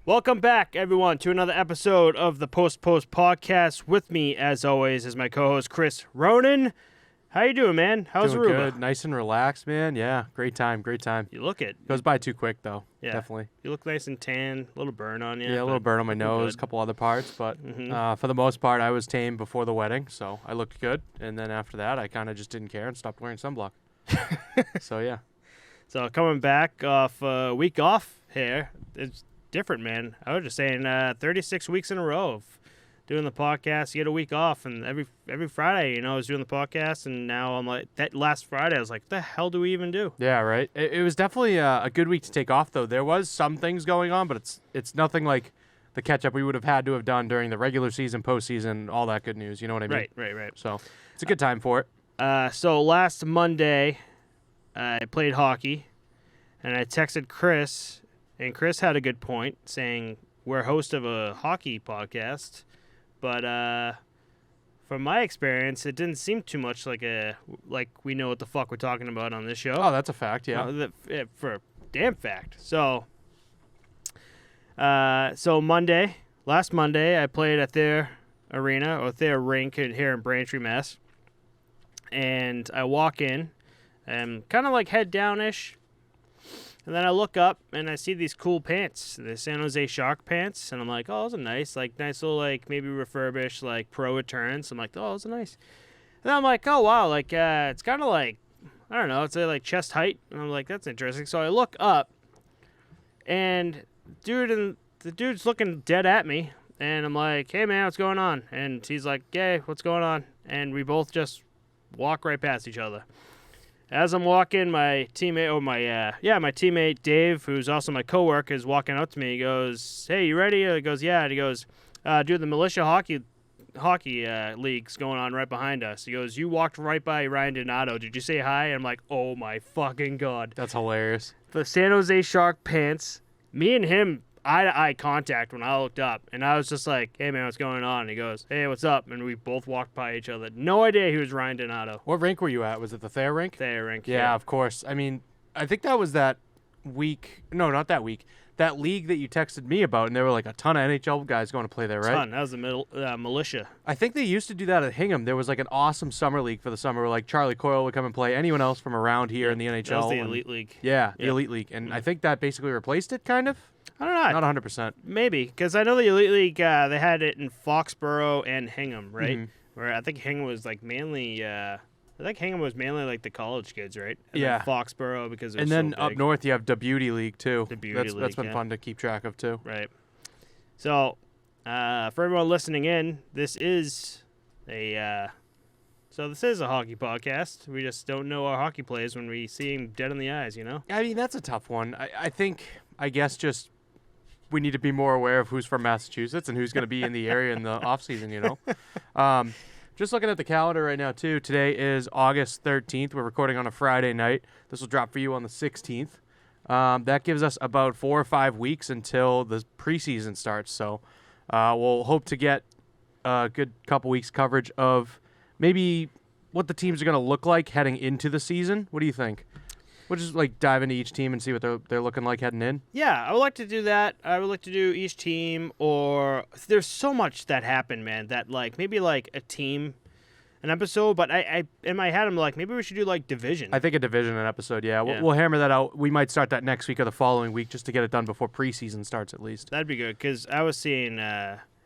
Welcome back, everyone, to another episode of the Posttopostpod. With me, as always, is my co-host, Chris Ronan. How you doing, man? How's Doing Aruba? good. Nice and relaxed, man. Yeah, great time. You look it. Goes by too quick, though. Yeah. Definitely. You look nice and tan, a little burn on you. Yeah, a little burn on my looking nose, a good. couple other parts, but for the most part, I was tame before the wedding, so I looked good. And then after that, I kind of just didn't care and stopped wearing sunblock. So, yeah. So coming back off a week off here, it's different, man. I was just saying 36 weeks in a row of doing the podcast. You get a week off, and every Friday, I was doing the podcast, and now I'm like, that last Friday, I was like, the hell do we even do? Yeah, right. It was definitely a good week to take off, though. There was some things going on, but it's nothing like the catch-up we would have had to have done during the regular season, postseason, all that good news. You know what I mean? Right. So it's a good time for it. So last Monday, I played hockey, and I texted Chris, and Chris had a good point, saying we're host of a hockey podcast, but from my experience, it didn't seem too much like we know what the fuck we're talking about on this show. Oh, that's a fact, yeah. For a damn fact. So last Monday, I played at their arena, or their rink here in Braintree, Mass. And I walk in, and kind of like head down-ish, and then I look up, and I see these cool pants, the San Jose Shark pants, and I'm like, oh, those are nice little, maybe refurbished, pro returns. I'm like, oh, those are nice. And then I'm like, oh, wow, it's kind of I don't know, it's chest height, and I'm like, that's interesting. So I look up, and the dude's looking dead at me, and I'm like, hey, man, what's going on? And he's like, yeah, what's going on? And we both just walk right past each other. As I'm walking, my teammate Dave, who's also my coworker, is walking up to me. He goes, "Hey, you ready?" He goes, "Yeah." And he goes, "Dude, the militia hockey league's going on right behind us." He goes, "You walked right by Ryan Donato. Did you say hi?" And I'm like, "Oh my fucking god!" That's hilarious. The San Jose Shark pants. Me and him eye-to-eye contact when I looked up, and I was just like, hey, man, what's going on? And he goes, hey, what's up? And we both walked by each other. No idea he was Ryan Donato. What rink were you at? Was it the Thayer rink? Thayer rink, yeah. Of course. I mean, I think that was that week. No, not that week. That league that you texted me about, and there were a ton of NHL guys going to play there, right? That was the militia. I think they used to do that at Hingham. There was an awesome summer league for the summer where Charlie Coyle would come and play. Anyone else from around here in the NHL. That was the Elite League. Yeah, the Elite League. And I think that basically replaced it, kind of. I don't know. Not 100%. Maybe, because I know the Elite League, they had it in Foxborough and Hingham, right? Mm-hmm. Where I think Hingham was mainly... I think Hingham was mainly the college kids, right? And yeah. then Foxborough because and then up north you have the Beauty League too. The Beauty League, that's been fun to keep track of too. Right. So, for everyone listening in, this is a hockey podcast. We just don't know our hockey players when we see them dead in the eyes, I mean, that's a tough one. I guess just we need to be more aware of who's from Massachusetts and who's going to be in the area in the off season. Just looking at the calendar right now, too. Today is August 13th. We're recording on a Friday night. This will drop for you on the 16th. That gives us about 4 or 5 weeks until the preseason starts. So we'll hope to get a good couple weeks coverage of maybe what the teams are going to look like heading into the season. What do you think? We'll just dive into each team and see what they're looking like heading in. Yeah, I would like to do that. I would like to do each team, or there's so much that happened, man, that maybe a team, an episode, but I in my head I'm like, maybe we should do division. I think a division an episode, yeah. We'll hammer that out. We might start that next week or the following week just to get it done before preseason starts at least. That'd be good, because I was seeing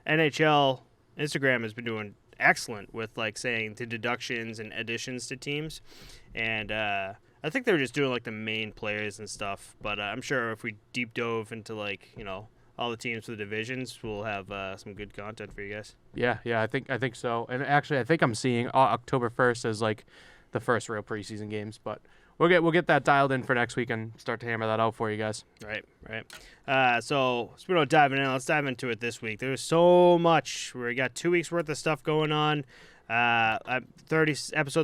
NHL Instagram has been doing excellent with saying the deductions and additions to teams, and I think they were just doing the main players and stuff, but I'm sure if we deep dove into all the teams for the divisions, we'll have some good content for you guys. Yeah, I think so. And actually, I think I'm seeing October 1st as the first real preseason games, but we'll get that dialed in for next week and start to hammer that out for you guys. Right. So speaking of diving in, let's dive into it this week. There's so much. We got 2 weeks worth of stuff going on. Episode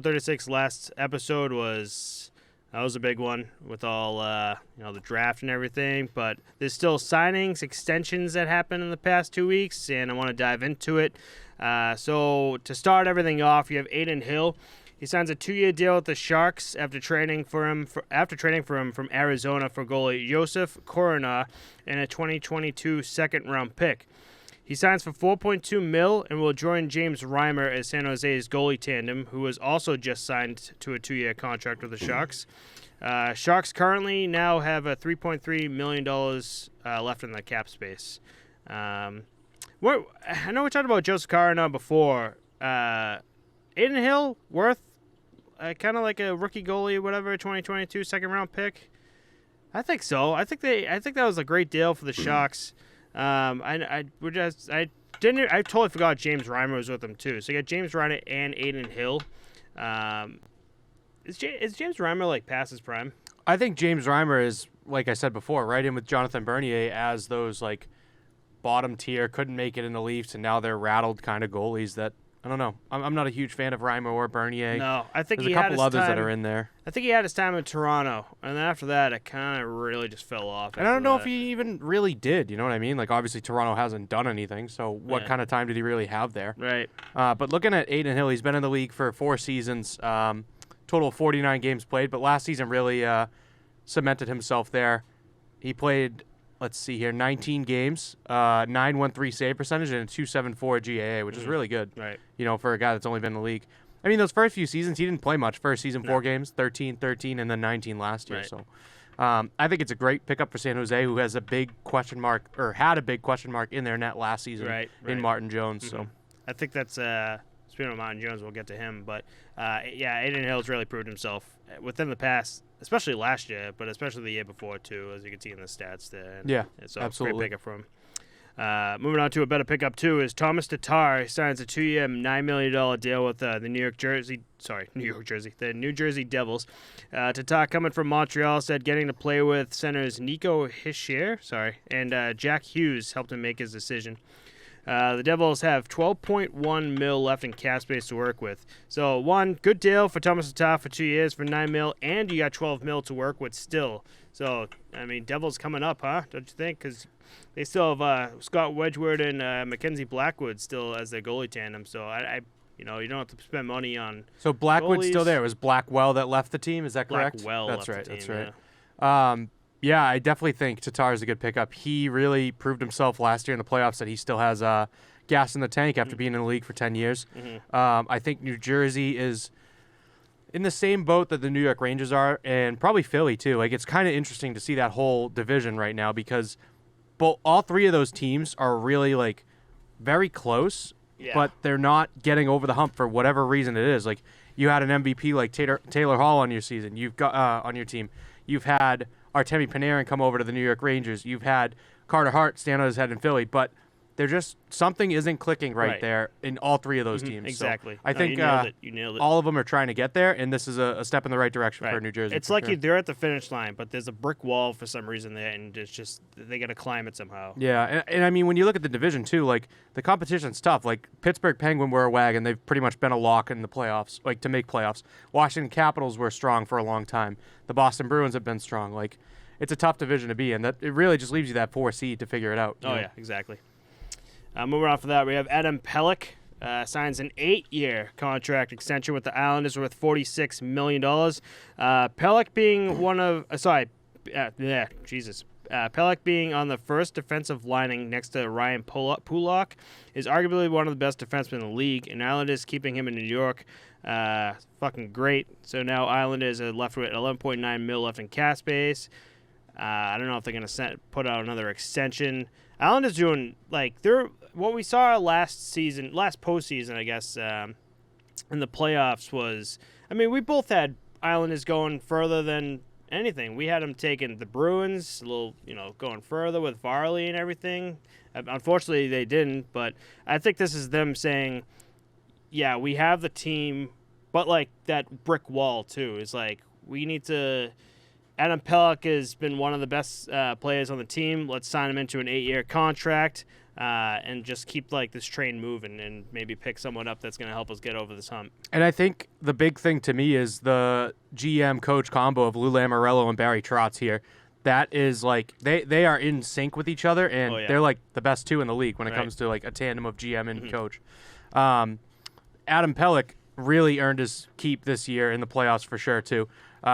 36, last episode was a big one with all the draft and everything, but there's still signings, extensions that happened in the past 2 weeks, and I want to dive into it. So to start everything off, you have Aidan Hill. He signs a 2-year deal with the Sharks after trading for him from Arizona for goalie Josef Corona and a 2022 second-round pick. He signs for $4.2 million and will join James Reimer as San Jose's goalie tandem, who was also just signed to a 2-year contract with the Sharks. Sharks currently now have a $3.3 million left in the cap space. I know we talked about Joseph Corona before. Aidan Hill worth kind of like a rookie goalie, whatever, 2022 second-round pick. I think so. I think that was a great deal for the Sharks. I totally forgot James Reimer was with them too. So you got James Reimer and Aidan Hill. Is James Reimer like past his prime? I think James Reimer is, like I said before, right in with Jonathan Bernier as those like bottom tier, couldn't make it in the Leafs, and now they're rattled kind of goalies that, I don't know. I'm not a huge fan of Reimer or Bernier. No, I think there's a couple others that are in there. I think he had his time in Toronto, and then after that, it kind of really just fell off. And I don't know if he even really did. You know what I mean? Like, obviously, Toronto hasn't done anything, so what kind of time did he really have there? Right. But looking at Aidan Hill, he's been in the league for 4 seasons, total of 49 games played, but last season really cemented himself there. He played, let's see here, 19 games, 9.13 save percentage, and a 2.74 GAA, which is really good. Right. You know, for a guy that's only been in the league. I mean, those first few seasons, he didn't play much. First season, 4 games, 13, and then 19 last year. Right. So I think it's a great pickup for San Jose, who has a big question mark, or had a big question mark in their net last season in Martin Jones. Mm-hmm. So I think that's, speaking of Martin Jones, we'll get to him. But, Aidan Hill's really proved himself within the past, especially last year, but especially the year before, too, as you can see in the stats there. And so absolutely. Great pickup for him. Moving on to a better pickup, too, is Thomas Tatar. He signs a 2-year, $9 million deal with the New Jersey Devils. Tatar, coming from Montreal, said getting to play with centers Nico Hischier, and Jack Hughes helped him make his decision. The Devils have $12.1 million left in cap space to work with. So, one, good deal for Thomas Tatar for 2 years for $9 million, and you got $12 million to work with still. So, I mean, Devils coming up, huh? Don't you think? Because they still have Scott Wedgwood and Mackenzie Blackwood still as their goalie tandem. So, you don't have to spend money on. So Blackwood's goalies. still there. It was Blackwell that left the team. Is that correct? Blackwell That's left right. the team, That's right. Yeah, I definitely think Tatar is a good pickup. He really proved himself last year in the playoffs that he still has gas in the tank after being in the league for 10 years. Mm-hmm. I think New Jersey is in the same boat that the New York Rangers are, and probably Philly too. Like, it's kind of interesting to see that whole division right now because all 3 of those teams are really like very close, but they're not getting over the hump for whatever reason it is. Like, you had an MVP like Taylor Hall on your season. You've got on your team. You've had Artemi Panarin come over to the New York Rangers. You've had Carter Hart stand on his head in Philly, but they're just something isn't clicking right there in all 3 of those teams. Exactly. So I think you nailed it. all of them are trying to get there, and this is a step in the right direction for New Jersey. It's like they're at the finish line, but there's a brick wall for some reason there, and it's just they got to climb it somehow. Yeah, and I mean, when you look at the division too, like the competition's tough. Like Pittsburgh Penguin were a wagon; they've pretty much been a lock in the playoffs, like to make playoffs. Washington Capitals were strong for a long time. The Boston Bruins have been strong. Like, it's a tough division to be in. That it really just leaves you that 4 seed to figure it out. Oh, yeah, exactly. Moving on from that, we have Adam Pellick signs an 8-year contract extension with the Islanders worth $46 million. Pellick being Pellick being on the first defensive lining next to Ryan Pulock is arguably one of the best defensemen in the league, and Islanders keeping him in New York. Fucking great. So now Islanders are left with $11.9 million left in cap space. I don't know if they're going to put out another extension. Islanders doing, what we saw last postseason, I guess, in the playoffs was, I mean, we both had Islanders going further than anything. We had them taking the Bruins, going further with Varley and everything. Unfortunately, they didn't, but I think this is them saying, yeah, we have the team, but, that brick wall, too, is, we need to... Adam Pellick has been one of the best players on the team. Let's sign him into an 8-year contract and just keep this train moving and maybe pick someone up that's going to help us get over this hump. And I think the big thing to me is the GM-coach combo of Lou Lamoriello and Barry Trotz here. That is they are in sync with each other, and they're the best 2 in the league when it comes to a tandem of GM and coach. Adam Pellick really earned his keep this year in the playoffs for sure, too.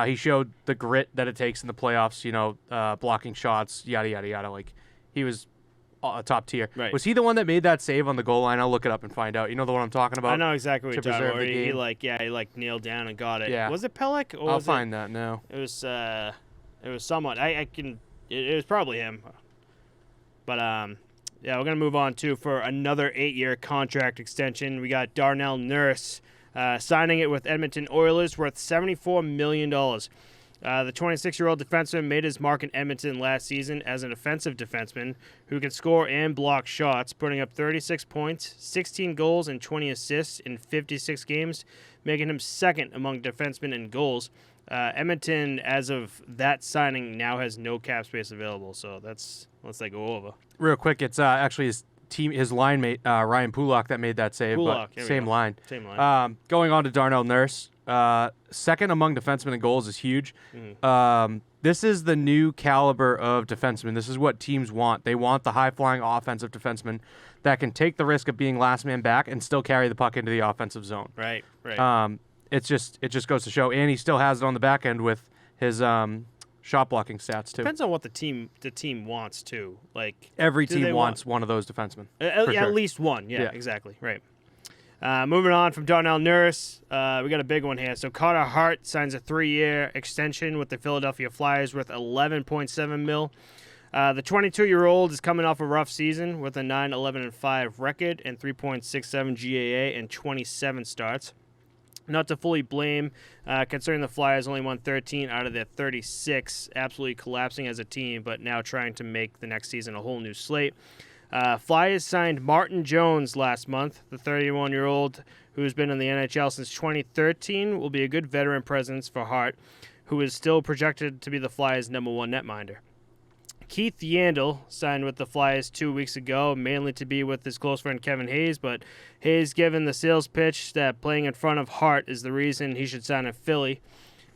He showed the grit that it takes in the playoffs, blocking shots, yada, yada, yada. Like, he was top tier. Right. Was he the one that made that save on the goal line? I'll look it up and find out. You know the one I'm talking about? I know exactly what you're talking about. He Nailed down and got it. Yeah. Was it Pellick? Or I'll find that now. It was someone. It was probably him. But, we're going to move on, too, for another 8-year contract extension. We got Darnell Nurse signing it with Edmonton Oilers worth $74 million. The 26-year-old defenseman made his mark in Edmonton last season as an offensive defenseman who can score and block shots, putting up 36 points, 16 goals, and 20 assists in 56 games, making him second among defensemen in goals. Edmonton, as of that signing, now has no cap space available, so let's go over. Real quick, it's actually his line mate, Ryan Pulock, that made that save. Pulock, but same line. Same line. Going on to Darnell Nurse, second among defensemen in goals is huge. Mm-hmm. This is the new caliber of defenseman. This is what teams want. They want the high-flying offensive defenseman that can take the risk of being last man back and still carry the puck into the offensive zone. Right. It just goes to show, and he still has it on the back end with his shot blocking stats too. Depends on what the team wants too. Like every team wants one of those defensemen. At least one. Yeah, exactly. Right. Moving on from Darnell Nurse, we got a big one here. So Carter Hart signs a 3-year extension with the Philadelphia Flyers worth $11.7 million. The 22-year-old is coming off a rough season with a 9-11-5 record and 3.67 GAA and 27 starts. Not to fully blame, considering the Flyers only won 13 out of their 36, absolutely collapsing as a team, but now trying to make the next season a whole new slate. Flyers signed Martin Jones last month. The 31-year-old, who's been in the NHL since 2013, will be a good veteran presence for Hart, who is still projected to be the Flyers' number one netminder. Keith Yandle signed with the Flyers 2 weeks ago, mainly to be with his close friend Kevin Hayes, but Hayes given the sales pitch that playing in front of Hart is the reason he should sign in Philly.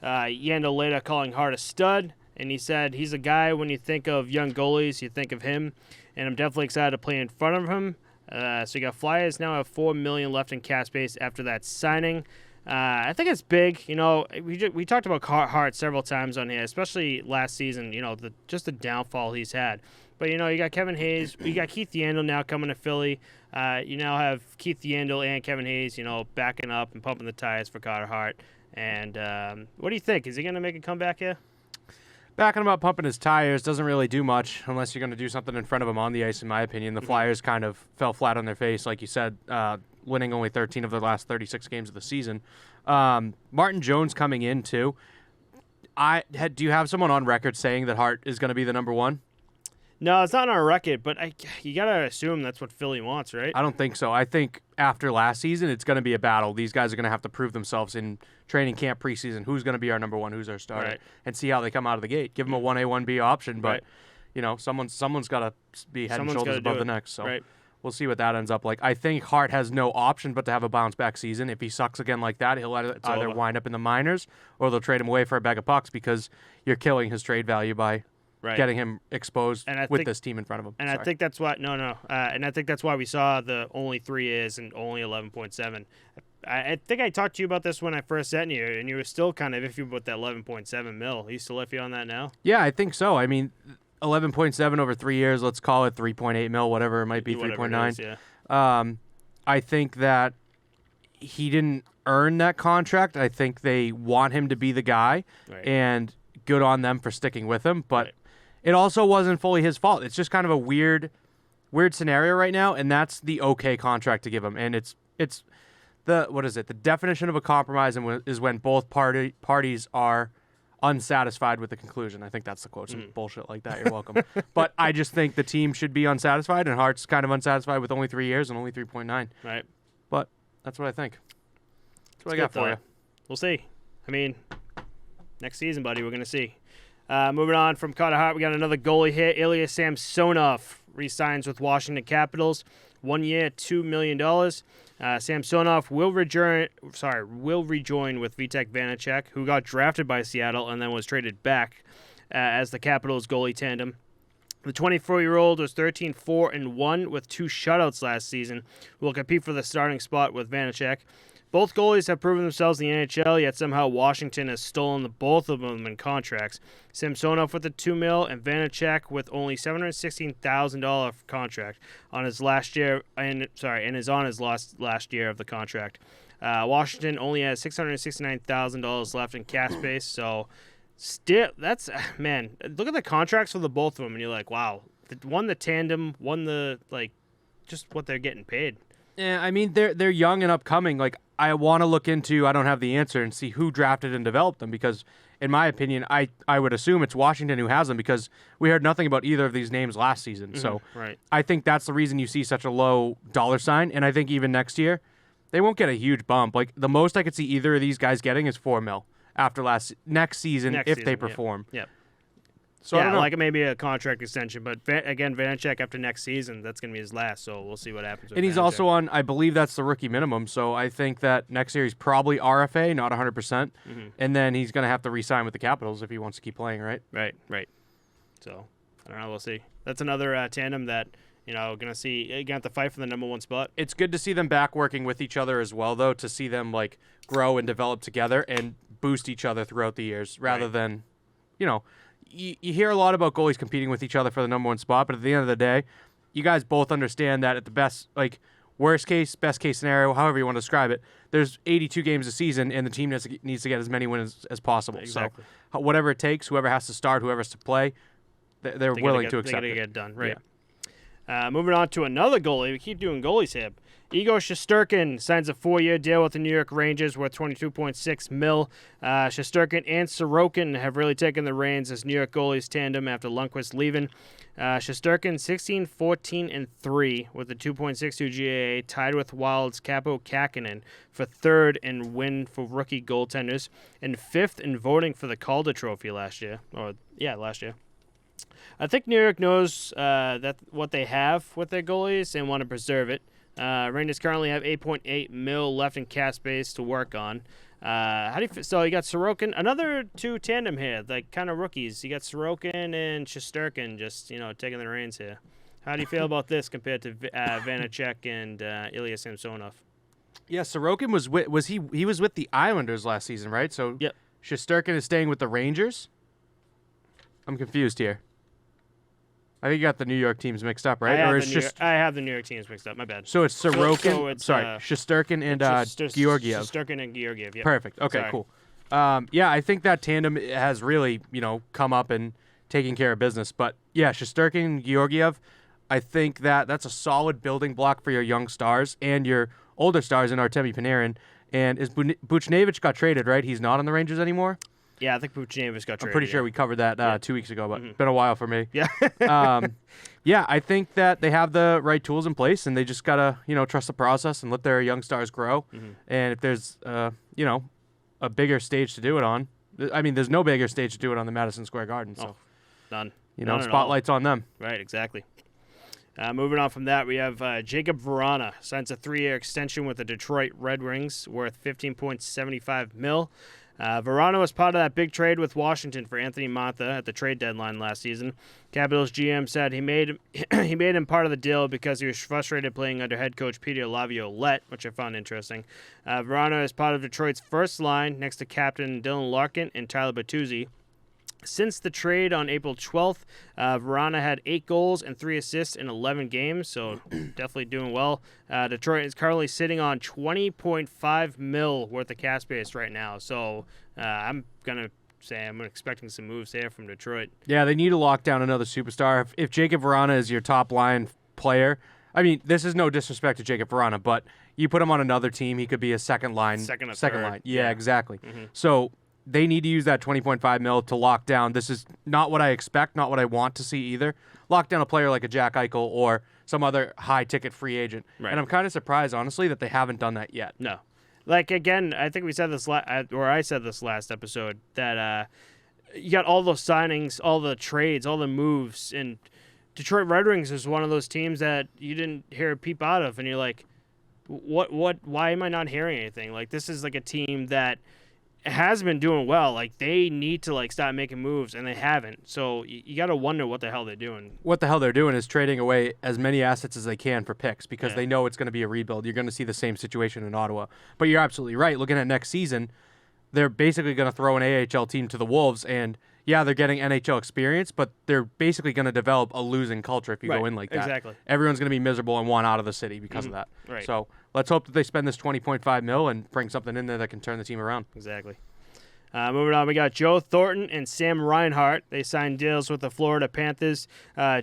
Yandle later calling Hart a stud, and he said he's a guy when you think of young goalies, you think of him, and I'm definitely excited to play in front of him. So you got Flyers now have $4 million left in cap space after that signing. I think it's big. We talked about Hart several times on here, especially last season. The downfall he's had. But you got Kevin Hayes, you got Keith Yandle now coming to Philly. You now have Keith Yandle and Kevin Hayes, backing up and pumping the tires for Carter Hart. And what do you think? Is he going to make a comeback here? Backing him up, pumping his tires doesn't really do much unless you're going to do something in front of him on the ice, in my opinion. The Flyers kind of fell flat on their face, like you said, winning only 13 of their last 36 games of the season. Martin Jones coming in, too. Do you have someone on record saying that Hart is going to be the number one? No, it's not on our record, but you got to assume that's what Philly wants, right? I don't think so. I think after last season, it's going to be a battle. These guys are going to have to prove themselves in training camp preseason. Who's going to be our number one? Who's our starter? Right. And see how they come out of the gate. Give them a 1A, 1B option, but someone's got to be head and shoulders above the next. So we'll see what that ends up like. I think Hart has no option but to have a bounce-back season. If he sucks again like that, he'll either wind up in the minors or they'll trade him away for a bag of pucks because you're killing his trade value by getting him exposed with this team in front of him. And I think that's why and I think that's why we saw the only 3 years and only 11.7. I think I talked to you about this when I first sent you, and you were still kind of iffy with that 11.7 mil. Are you still iffy on that now? Yeah, I think so. I mean, 11.7 over 3 years, let's call it 3.8 mil, whatever it might be, 3.9. Yeah. I think that he didn't earn that contract. I think they want him to be the guy, and good on them for sticking with him, but it also wasn't fully his fault. It's just kind of a weird scenario right now, and that's the okay contract to give him. And it's the definition of a compromise is when both parties are unsatisfied with the conclusion. I think that's the quote. Some bullshit like that. You're welcome. But I just think the team should be unsatisfied, and Hart's kind of unsatisfied with only 3 years and only 3.9. Right. But that's what I think. That's what I got for you. We'll see. I mean, next season, buddy, we're going to see. Moving on from Carter Hart, we got another goalie here. Ilya Samsonov re-signs with Washington Capitals. 1 year, $2 million. Samsonov will rejoin with Vitek Vanacek, who got drafted by Seattle and then was traded back as the Capitals goalie tandem. The 24-year-old was 13-4-1 with 2 shutouts last season. Will compete for the starting spot with Vanacek. Both goalies have proven themselves in the NHL, yet somehow Washington has stolen both of them in contracts. Samsonov with the $2 million and Vanacek with only $716,000 contract on his last year, and is on his last year of the contract. Washington only has $669,000 left in cap space, so still, that's man. Look at the contracts for the both of them, and you're like, wow. One the tandem, one the just what they're getting paid. Yeah, I mean they're young and upcoming. Like I want to look into. I don't have the answer and see who drafted and developed them because, in my opinion, I would assume it's Washington who has them because we heard nothing about either of these names last season. Mm-hmm, so right. I think that's the reason you see such a low dollar sign. And I think even next year, they won't get a huge bump. Like the most I could see either of these guys getting is $4 million after next season if they perform. Yep. So I don't know. Like maybe a contract extension, but again, Vanacek after next season, that's going to be his last. So we'll see what happens. With and he's Vanacek. also on, I believe that's the rookie minimum. So I think that next year he's probably RFA, not 100%, Mm-hmm. and then he's going to have to re-sign with the Capitals if he wants to keep playing, right? Right. So I don't know. We'll see. That's another tandem that going to have to fight for the number one spot. It's good to see them back working with each other as well, though, to see them like grow and develop together and boost each other throughout the years, rather than, You hear a lot about goalies competing with each other for the number one spot, but at the end of the day, you guys both understand that at the best, worst case, best case scenario, however you want to describe it, there's 82 games a season, and the team needs to get as many wins as possible. Exactly. So whatever it takes, whoever has to start, whoever has to play, they're willing to accept it. They got to get it done, right? Yeah. Moving on to another goalie. We keep doing goalies here. Igor Shasturkin signs a 4-year deal with the New York Rangers worth $22.6 million. Shasturkin and Sorokin have really taken the reins as New York goalies tandem after Lundqvist leaving. Shasturkin 16-14-3 with a 2.62 GAA, tied with Wild's Capo Kakinen for third in win for rookie goaltenders and fifth in voting for the Calder Trophy last year. I think New York knows that what they have with their goalies and want to preserve it. Rangers currently have $8.8 million left in cap space to work on. So you got Sorokin, another two tandem here, like kind of rookies. You got Sorokin and Shasturkin just taking the reins here. How do you feel about this compared to Vanacek and Ilya Samsonov? Yeah, Sorokin was with the Islanders last season, right? So yep. Shasturkin is staying with the Rangers. I'm confused here. I think you got the New York teams mixed up, right? I have the New York teams mixed up. My bad. So it's Sorokin. Shasturkin and Georgiev. Shasturkin and Georgiev. Yep. Perfect. Okay, cool. Yeah, I think that tandem has really, come up and taken care of business. But yeah, Shasturkin and Georgiev, I think that's a solid building block for your young stars and your older stars in Artemi Panarin. And Buchnevich got traded, right? He's not on the Rangers anymore. Yeah, I think Buchnevich got traded. I'm pretty sure we covered that 2 weeks ago, but it's been a while for me. Yeah. Yeah, I think that they have the right tools in place, and they just got to, trust the process and let their young stars grow. Mm-hmm. And if there's, a bigger stage to do it on, I mean, there's no bigger stage to do it on the Madison Square Garden. So, none. Spotlight's on them. Right, exactly. Moving on from that, we have Jacob Vrana signs a 3-year extension with the Detroit Red Wings worth $15.75 million. Verano was part of that big trade with Washington for Anthony Mantha at the trade deadline last season. Capitals GM said he made him part of the deal because he was frustrated playing under head coach Peter Laviolette, which I found interesting. Verano is part of Detroit's first line next to captain Dylan Larkin and Tyler Bertuzzi. Since the trade on April 12th, Verana had 8 goals and 3 assists in 11 games, so definitely doing well. Detroit is currently sitting on $20.5 million worth of cap space right now, so I'm going to say I'm expecting some moves there from Detroit. Yeah, they need to lock down another superstar. If Jacob Verana is your top line player, I mean, this is no disrespect to Jacob Verana, but you put him on another team, he could be a second line. Second line. Yeah, exactly. Mm-hmm. So they need to use that $20.5 million to lock down. This is not what I expect, not what I want to see either. Lock down a player like a Jack Eichel or some other high-ticket free agent. Right. And I'm kind of surprised, honestly, that they haven't done that yet. No. Again, I think we said this, I said this last episode, that you got all those signings, all the trades, all the moves, and Detroit Red Wings is one of those teams that you didn't hear a peep out of, and you're like, why am I not hearing anything? Like, this is like a team that has been doing well. Like, they need to, like, start making moves, and they haven't. So you got to wonder what the hell they're doing. What the hell they're doing is trading away as many assets as they can for picks because they know it's going to be a rebuild. You're going to see the same situation in Ottawa. But you're absolutely right. Looking at next season, they're basically going to throw an AHL team to the Wolves, and yeah, they're getting NHL experience, but they're basically going to develop a losing culture if you go in like that. Exactly. Everyone's going to be miserable and want out of the city because of that. Right. So let's hope that they spend this $20.5 million and bring something in there that can turn the team around. Exactly. Moving on, we got Joe Thornton and Sam Reinhart. They signed deals with the Florida Panthers.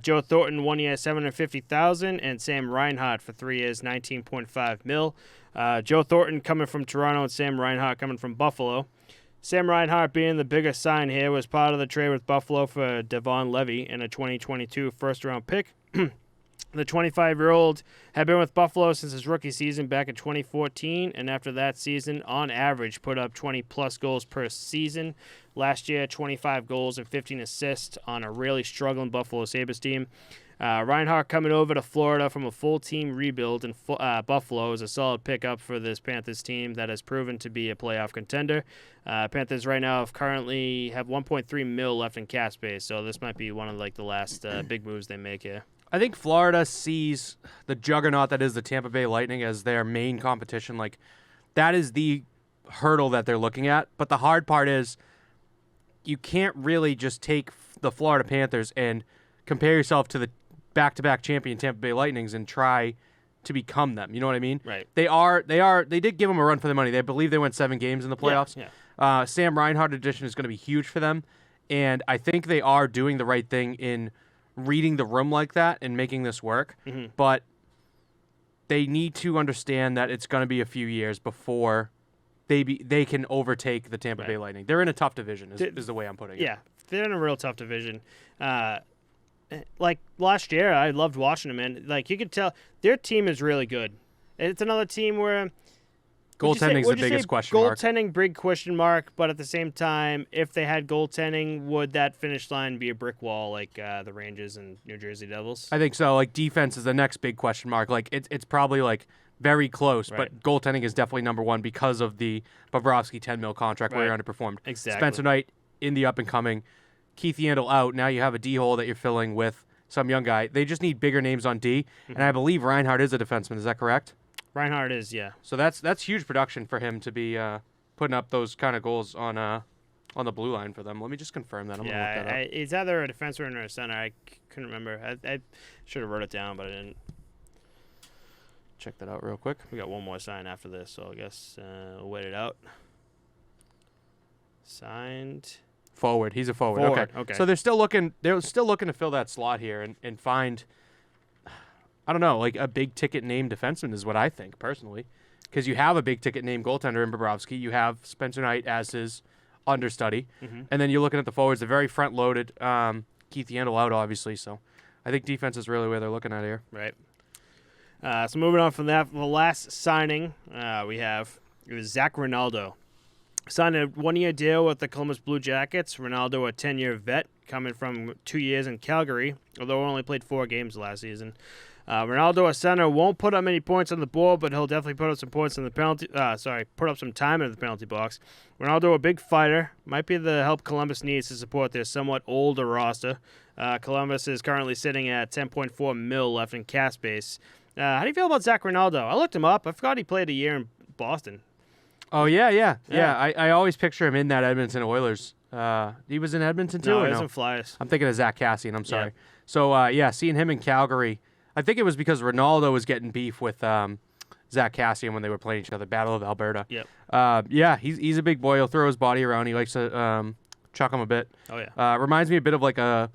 Joe Thornton 1 year, $750,000, and Sam Reinhart for 3 years, $19.5 million. Joe Thornton coming from Toronto and Sam Reinhart coming from Buffalo. Sam Reinhart being the biggest sign here was part of the trade with Buffalo for Devon Levy and a 2022 first-round pick. The 25-year-old had been with Buffalo since his rookie season back in 2014, and after that season, on average, put up 20-plus goals per season. Last year, 25 goals and 15 assists on a really struggling Buffalo Sabres team. Reinhart coming over to Florida from a full-team rebuild in Buffalo is a solid pickup for this Panthers team that has proven to be a playoff contender. Panthers right now currently have $1.3 million left in cap space, so this might be one of the last big moves they make here. I think Florida sees the juggernaut that is the Tampa Bay Lightning as their main competition. Like, that is the hurdle that they're looking at. But the hard part is you can't really just take the Florida Panthers and compare yourself to the back-to-back champion Tampa Bay Lightnings and try to become them. You know what I mean? Right. They did give them a run for their money. They believe they went 7 games in the playoffs. Yeah. Sam Reinhart addition is going to be huge for them. And I think they are doing the right thing in reading the room like that and making this work. Mm-hmm. But they need to understand that it's going to be a few years before they can overtake the Tampa Bay Lightning. They're in a tough division is the way I'm putting it. Yeah, they're in a real tough division. Like last year, I loved watching them, and like you could tell their team is really good. It's another team where goaltending is the biggest question mark. Goaltending, big question mark. But at the same time, if they had goaltending, would that finish line be a brick wall like the Rangers and New Jersey Devils? I think so. Like, defense is the next big question mark. Like, it's probably like very close, but goaltending is definitely number one because of the Bobrovsky $10 million contract where he underperformed. Exactly. Spencer Knight in the up and coming. Keith Yandle out. Now you have a D hole that you're filling with some young guy. They just need bigger names on D, and I believe Reinhart is a defenseman. Is that correct? Reinhart is, yeah. So that's huge production for him to be putting up those kind of goals on the blue line for them. Let me just confirm that. I'm gonna look that up. It's either a defenseman or a center. I couldn't remember. I should have wrote it down, but I didn't. Check that out real quick. We got one more sign after this, so I guess we'll wait it out. Signed. Forward. He's a forward. Okay. So they're still looking to fill that slot here and find, I don't know, like a big ticket name defenseman is what I think personally, because you have a big ticket name goaltender in Bobrovsky. You have Spencer Knight as his understudy, and then you're looking at the forwards. They're very front loaded. Keith Yandle out obviously, so I think defense is really where they're looking at here. Right. So moving on from that, the last signing we have is Zach Ronaldo. Signed a 1-year deal with the Columbus Blue Jackets. Ronaldo, a 10-year vet, coming from 2 years in Calgary, although only played 4 games last season. Ronaldo, a center, won't put up many points on the board, but he'll definitely put up some points in the put up some time in the penalty box. Ronaldo, a big fighter, might be the help Columbus needs to support their somewhat older roster. Columbus is currently sitting at $10.4 million left in cap space. How do you feel about Zach Ronaldo? I looked him up. I forgot he played a year in Boston. Oh, yeah. I always picture him in that Edmonton Oilers. He was in Edmonton, too? No, he was in Flyers. I'm thinking of Zach Cassian. I'm sorry. Yeah. So, seeing him in Calgary, I think it was because Ronaldo was getting beef with Zach Cassian when they were playing each other, Battle of Alberta. Yep. He's a big boy. He'll throw his body around. He likes to chuck him a bit. Oh, yeah. Reminds me a bit of like a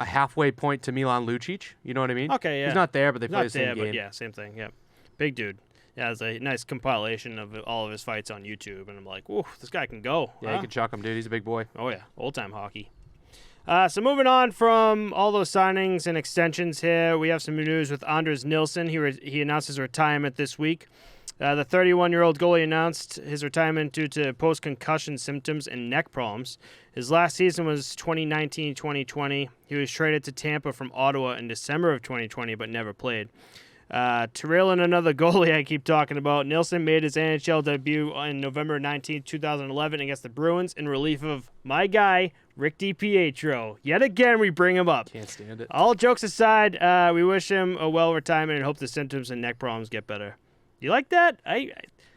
halfway point to Milan Lucic. You know what I mean? Okay, yeah. He's not there, but they play the same game. But yeah, same thing. Yeah. Big dude. Yeah, it's a nice compilation of all of his fights on YouTube, and I'm like, "Ooh, this guy can go." Yeah, he can chuck him, dude. He's a big boy. Oh yeah, old-time hockey. So moving on from all those signings and extensions here, we have some news with Anders Nilsson. He announced his retirement this week. The 31-year-old goalie announced his retirement due to post-concussion symptoms and neck problems. His last season was 2019-2020. He was traded to Tampa from Ottawa in December of 2020, but never played. Trailing another goalie I keep talking about, Nilsson made his NHL debut on November 19, 2011 against the Bruins in relief of my guy, Rick DiPietro. Yet again, we bring him up. Can't stand it. All jokes aside, we wish him a well retirement and hope the symptoms and neck problems get better. You like that?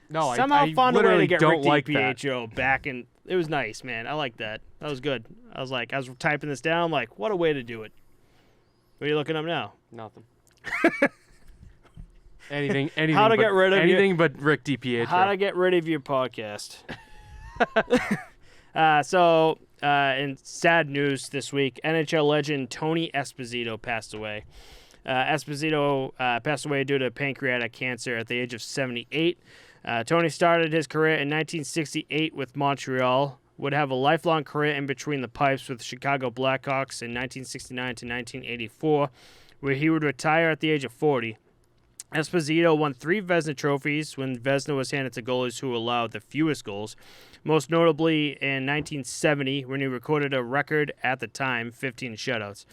No, somehow I found a way literally to get don't Rick like DiPietro back, and it was nice, man. I like that. That was good. I was typing this down, I'm like, what a way to do it. What are you looking up now? Nothing. anything. How to get rid of anything but Rick DiPietro. How to get rid of your podcast. In sad news this week, NHL legend Tony Esposito passed away. Esposito passed away due to pancreatic cancer at the age of 78. Tony started his career in 1968 with Montreal, would have a lifelong career in between the pipes with the Chicago Blackhawks in 1969 to 1984, where he would retire at the age of 40. Esposito won 3 Vezina trophies when Vezina was handed to goalies who allowed the fewest goals, most notably in 1970 when he recorded a record at the time, 15 shutouts.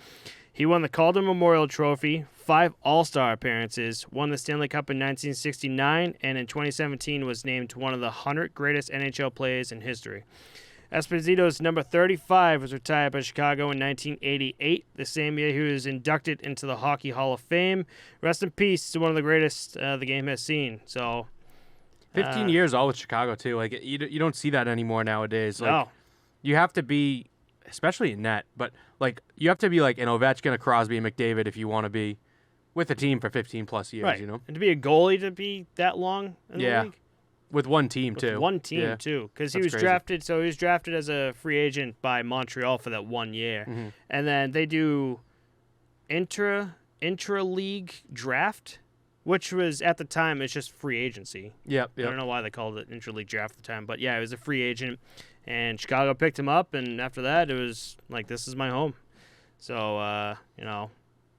He won the Calder Memorial Trophy, 5 All-Star appearances, won the Stanley Cup in 1969, and in 2017 was named one of the 100 greatest NHL players in history. Esposito's number 35 was retired by Chicago in 1988, the same year he was inducted into the Hockey Hall of Fame. Rest in peace to one of the greatest the game has seen. So, 15 years all with Chicago too. Like you don't see that anymore nowadays. Like, no. You have to be, especially in net, but like you have to be like an Ovechkin, a Crosby, and McDavid if you want to be with a team for 15 plus years. Right. You know, and to be a goalie to be that long in the league. With one team, too. One team, too. Because he was crazy. drafted. So he was drafted as a free agent by Montreal for that 1 year. Mm-hmm. And then they do intra-league draft, which was, at the time, it's just free agency. Yep. I don't know why they called it intra-league draft at the time. But, yeah, he was a free agent. And Chicago picked him up. And after that, it was like, this is my home. So,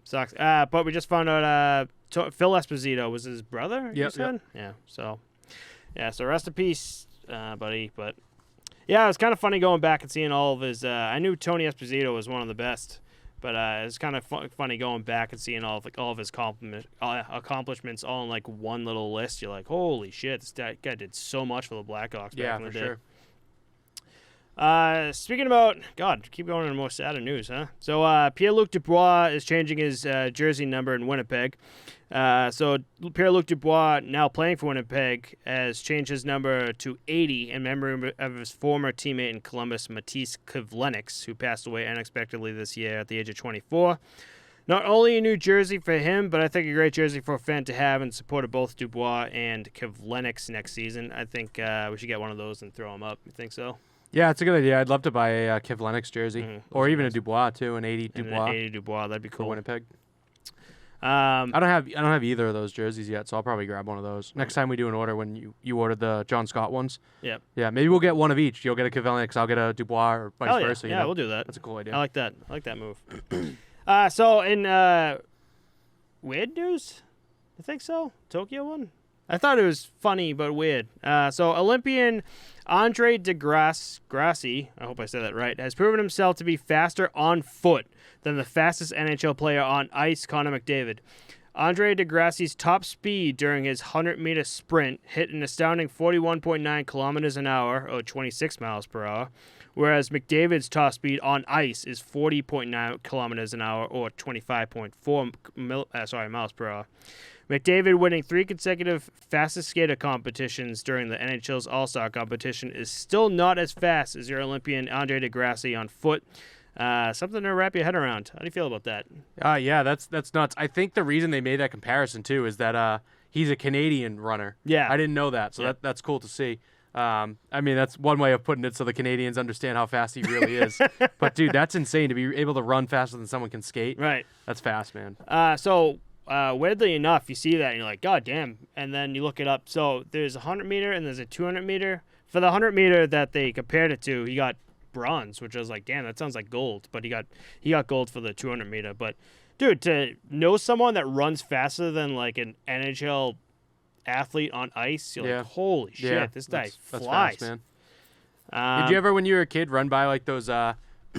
sucks. But we just found out Phil Esposito was his brother, you said? Yep. Yeah, so... Yeah, so rest in peace, buddy. But yeah, it was kind of funny going back and seeing all of his. I knew Tony Esposito was one of the best, but it was kind of funny going back and seeing all of his accomplishments all in like one little list. You're like, holy shit, this guy did so much for the Blackhawks back in the day. Sure. Speaking about, God, keep going into more sadder news, huh? So Pierre-Luc Dubois is changing his jersey number in Winnipeg. So Pierre-Luc Dubois, now playing for Winnipeg, has changed his number to 80 in memory of his former teammate in Columbus, Matisse Kivlenieks, who passed away unexpectedly this year at the age of 24. Not only a new jersey for him, but I think a great jersey for a fan to have in support of both Dubois and Kivlenieks next season. I think we should get one of those and throw them up. You think so? Yeah, it's a good idea. I'd love to buy a Kivlenieks jersey, or even a Dubois too, an 80 Dubois. An 80 Dubois, that'd be cool. For Winnipeg. I don't have either of those jerseys yet, so I'll probably grab one of those next time we do an order. When you order the John Scott ones. Yep. Yeah, maybe we'll get one of each. You'll get a Kivlenieks, I'll get a Dubois, or vice versa. Yeah, we'll do that. That's a cool idea. I like that. I like that move. So in weird news, I think so. Tokyo one. I thought it was funny but weird. So Olympian Andre Degrassi, I hope I said that right, has proven himself to be faster on foot than the fastest NHL player on ice, Connor McDavid. Andre Degrassi's top speed during his 100-meter sprint hit an astounding 41.9 kilometers an hour, or 26 miles per hour, whereas McDavid's top speed on ice is 40.9 kilometers an hour, or 25.4 miles per hour. McDavid, winning 3 consecutive fastest skater competitions during the NHL's All-Star competition, is still not as fast as your Olympian Andre Degrassi on foot. Something to wrap your head around. How do you feel about that? Yeah, that's nuts. I think the reason they made that comparison too is that he's a Canadian runner. Yeah, I didn't know that, so that's cool to see. I mean, that's one way of putting it, so the Canadians understand how fast he really is. But dude, that's insane to be able to run faster than someone can skate. Right. That's fast, man. Weirdly enough, you see that and you're like, God damn. And then you look it up. So there's a 100-meter and there's a 200-meter. For the 100-meter that they compared it to, he got bronze, which I was like, damn, that sounds like gold. But he got gold for the 200-meter. But, dude, to know someone that runs faster than, like, an NHL athlete on ice, you're like, holy shit, this guy flies. That's fast, man. Did you ever, when you were a kid, run by, like, those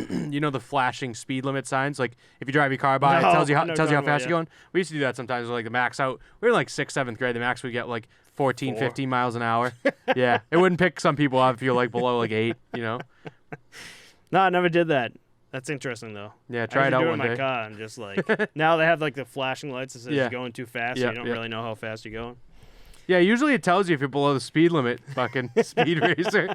the flashing speed limit signs. Like if you drive your car by, it tells you how fast you're going. We used to do that sometimes. Like the max out. We were in like 6th, 7th grade. The max we get like 14, 15 miles an hour. Yeah, it wouldn't pick some people up if you're like below like 8. No, I never did that. That's interesting though. Yeah, try it out one day. I in my car and just like now they have like the flashing lights that says you're going too fast, so you don't really know how fast you're going. Yeah, usually it tells you if you're below the speed limit. Fucking speed racer.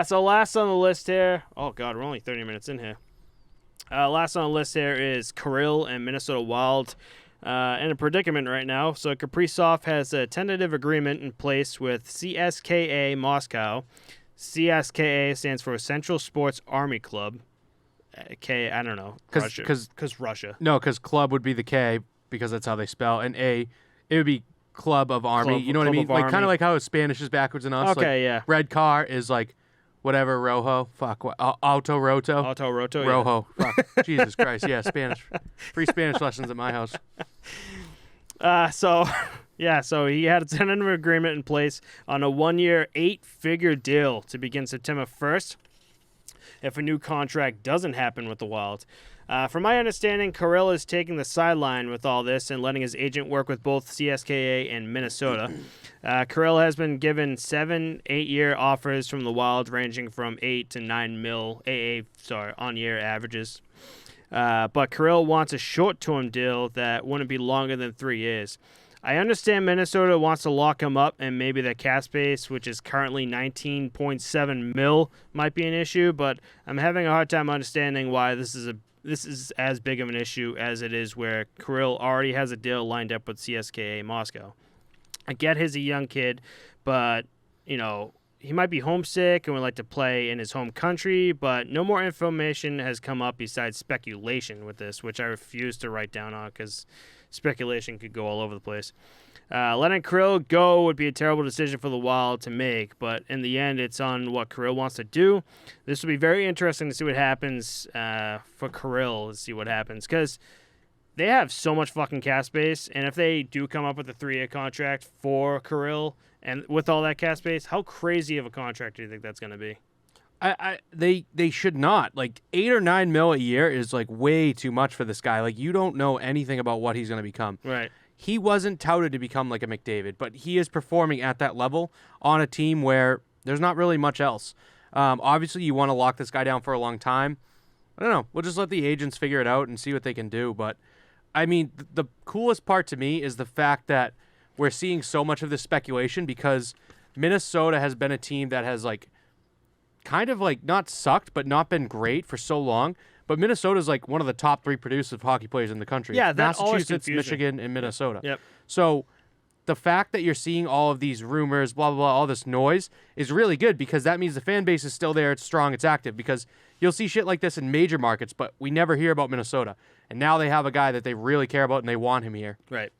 So last on the list here. Oh God, we're only 30 minutes in here. Last on the list here is Kirill and Minnesota Wild. In a predicament right now. So Kaprizov has a tentative agreement in place with CSKA Moscow. CSKA stands for Central Sports Army Club. K, I don't know. Because Russia. No, because club would be the K because that's how they spell. And A, it would be Club of Army. You know what I mean? Like kind of like how Spanish is backwards in us. Okay, like, yeah. Red car is like whatever, Rojo. Fuck, what? Auto Roto. Auto Roto, Rojo. Yeah. Fuck. Jesus Christ. Yeah, Spanish. Free Spanish lessons at my house. So he had a tentative agreement in place on a 1-year, 8-figure deal to begin September 1st if a new contract doesn't happen with the Wild. From my understanding, Kirill is taking the sideline with all this and letting his agent work with both CSKA and Minnesota. Kirill has been given 7 8-year offers from the Wild, ranging from 8 to 9 mil on-year averages. But Kirill wants a short-term deal that wouldn't be longer than 3 years. I understand Minnesota wants to lock him up, and maybe the cap space, which is currently 19.7 mil, might be an issue. But I'm having a hard time understanding why this is as big of an issue as it is where Kirill already has a deal lined up with CSKA Moscow. I get he's a young kid, but he might be homesick and would like to play in his home country, but no more information has come up besides speculation with this, which I refuse to write down on because speculation could go all over the place. Letting Kirill go would be a terrible decision for the Wild to make, but in the end, it's on what Kirill wants to do. This will be very interesting to see what happens for Kirill, because they have so much fucking cap space, and if they do come up with a 3-year contract for Kirill, and with all that cap space, how crazy of a contract do you think that's going to be? They should not. Like 8 or 9 mil a year is like way too much for this guy. Like you don't know anything about what he's going to become. Right. He wasn't touted to become like a McDavid, but he is performing at that level on a team where there's not really much else. Obviously, you want to lock this guy down for a long time. I don't know. We'll just let the agents figure it out and see what they can do. But I mean, the coolest part to me is the fact that we're seeing so much of this speculation because Minnesota has been a team that has like kind of like not sucked, but not been great for so long. But Minnesota's like one of the top 3 producers of hockey players in the country. Yeah, that's Massachusetts, Michigan, and Minnesota. Yep. So the fact that you're seeing all of these rumors, blah, blah, blah, all this noise is really good because that means the fan base is still there. It's strong. It's active because you'll see shit like this in major markets, but we never hear about Minnesota. And now they have a guy that they really care about and they want him here. Right.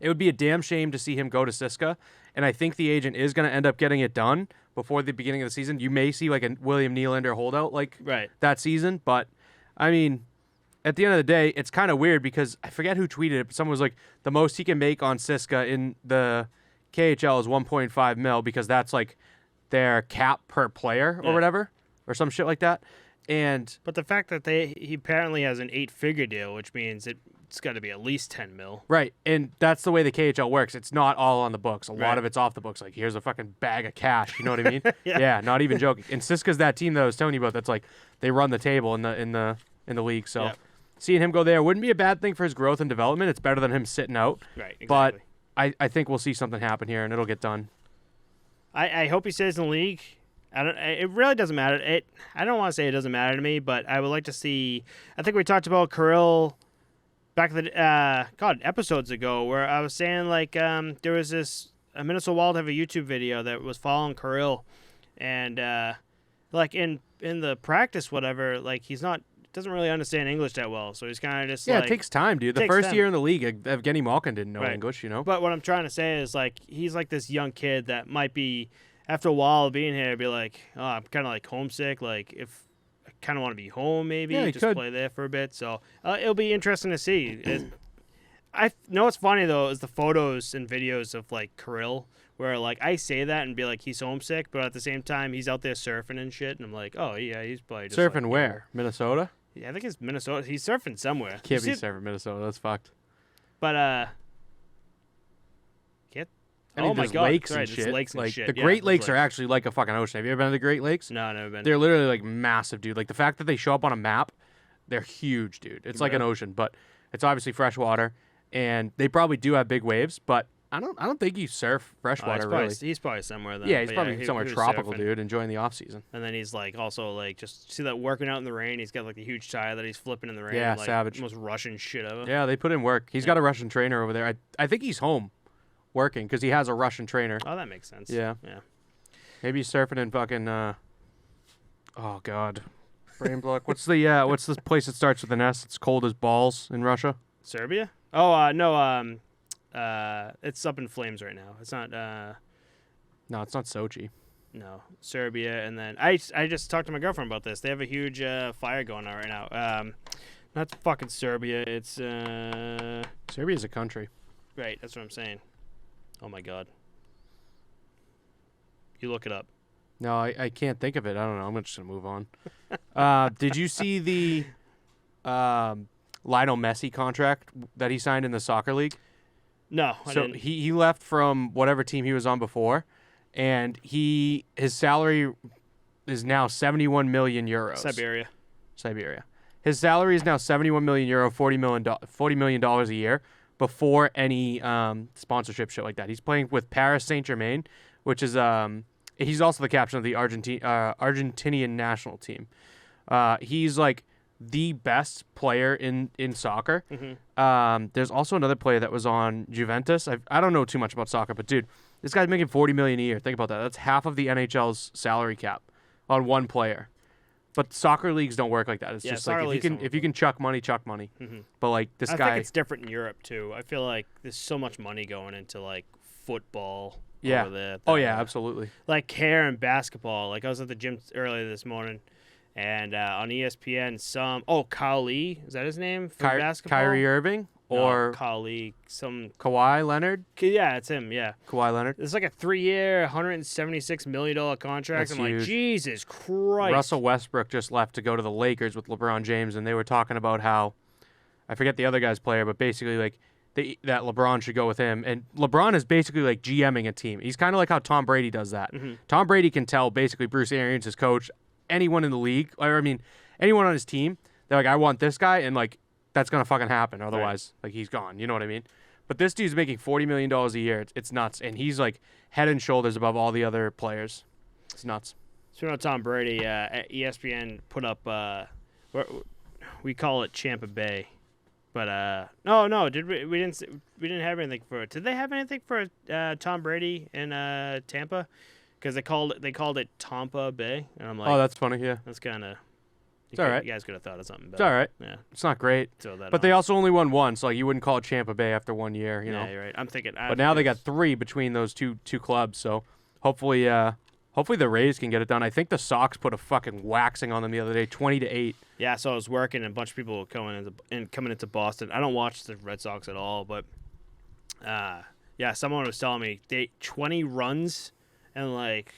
It would be a damn shame to see him go to Siska, and I think the agent is going to end up getting it done before the beginning of the season. You may see like a William Nylander holdout like that season, but I mean, at the end of the day, it's kind of weird because I forget who tweeted it, but someone was like, the most he can make on Siska in the KHL is 1.5 mil because that's like their cap per player or whatever, or some shit like that. But the fact that he apparently has an 8-figure deal, which means it's got to be at least 10 mil. Right, and that's the way the KHL works. It's not all on the books. A lot of it's off the books. Like, here's a fucking bag of cash. You know what I mean? Yeah, not even joking. And Siska's that team that I was telling you about. That's like they run the table in the league. So seeing him go there wouldn't be a bad thing for his growth and development. It's better than him sitting out. Right, exactly. But I think we'll see something happen here, and it'll get done. I hope he stays in the league. It really doesn't matter. I don't want to say it doesn't matter to me, but I would like to see. I think we talked about Kirill back episodes ago, where I was saying like there was this Minnesota Wild have a YouTube video that was following Kirill, and like in the practice whatever, like doesn't really understand English that well, so he's kind of just it takes time, dude. The first year in the league, Evgeny Malkin didn't know English, you know. But what I'm trying to say is like he's like this young kid that might be. After a while of being here, be like, oh, I'm kind of like homesick. Like, if I kind of want to be home, maybe just play there for a bit. So it'll be interesting to see. I know what's funny though is the photos and videos of like Kirill Where like I say that and be like he's homesick, but at the same time he's out there surfing and shit, and I'm like, oh yeah, he's probably just Surfing like, where? Minnesota? Yeah, I think it's Minnesota. He's surfing somewhere. Can't be surfing Minnesota. That's fucked. But can't. I mean, oh my there's god, lakes right, and there's shit. lakes and like shit. the Yeah, Great there's Lakes are actually like a fucking ocean. Have you ever been to the Great Lakes? No, never been. They're literally like massive, dude. Like the fact that they show up on a map, they're huge, dude. It's like an ocean, but it's obviously freshwater, and they probably do have big waves, but I don't think you surf freshwater really. He's probably somewhere then. Yeah, he's But probably somewhere he was tropical, surfing. dude, enjoying the off season. And then he's like also like just see that working out in the rain. He's got like a huge tire that he's flipping in the rain. Yeah, like, savage. Almost Russian shit of it. Yeah, they put in work. He's got a Russian trainer over there. I think he's home working because he has a Russian trainer. Oh, that makes sense. Yeah. Yeah. Maybe he's surfing in fucking. Oh God, brain block. What's the place that starts with an S? It's cold as balls in Russia. Serbia? Oh no. It's up in flames right now. It's not. No, it's not Sochi. No, Serbia, and then I just talked to my girlfriend about this. They have a huge fire going on right now. Not fucking Serbia. It's Serbia's a country. right. That's what I'm saying. Oh my god. You look it up. No, I can't think of it. I don't know. I'm just gonna move on. Did you see the Lionel Messi contract that he signed in the soccer league? No, I So didn't. he left from whatever team he was on before, and his salary is now 71 million euros. Siberia. His salary is now 71 million euro, $40 million a year before any sponsorship shit like that. He's playing with Paris Saint-Germain, which is he's also the captain of the Argentinian national team. He's like the best player in soccer. Mm-hmm. There's also another player that was on Juventus. I don't know too much about soccer, but dude, this guy's making 40 million a year. Think about that. That's half of the NHL's salary cap on one player. But soccer leagues don't work like that. It's just like if you can chuck money, chuck money. Mm-hmm. But like this I guy, think it's different in Europe too. I feel like there's so much money going into like football. yeah. Over there, Oh yeah, absolutely. Like hair and basketball. Like I was at the gym earlier this morning, and on ESPN, Kyle Lee, is that his name for basketball? Kyrie Irving or Kyle Lee, Kawhi Leonard? Yeah, it's him. Yeah, Kawhi Leonard. it's like a 3-year, $176 million contract. That's I'm huge. like, Jesus Christ. Russell Westbrook just left to go to the Lakers with LeBron James, and they were talking about how, I forget the other guy's player, but basically like that LeBron should go with him. And LeBron is basically like GMing a team. He's kind of like how Tom Brady does that. Mm-hmm. Tom Brady can tell basically Bruce Arians, his coach, anyone in the league, or I mean, anyone on his team, they're like, I want this guy, and like that's gonna fucking happen. Otherwise, like he's gone. You know what I mean? But this dude's making $40 million a year. It's nuts, and he's like head and shoulders above all the other players. It's nuts. So Tom Brady, ESPN put up, we call it Champa Bay. But no, did we didn't have anything for it. Did they have anything for Tom Brady in Tampa? Because they called it Tampa Bay, and I'm like, Oh, that's funny. Yeah, that's kind of. It's all right. You guys could have thought of something better. it's all right. Yeah. It's not great, So that. but they also only won one, so like you wouldn't call it Champa Bay after 1 year, you know. Yeah, you're right. I'm thinking. But now they got 3 between those two clubs, so hopefully the Rays can get it done. I think the Sox put a fucking waxing on them the other day, 20-8. Yeah, so I was working, and a bunch of people were coming into Boston. I don't watch the Red Sox at all, but yeah, someone was telling me 20 runs and like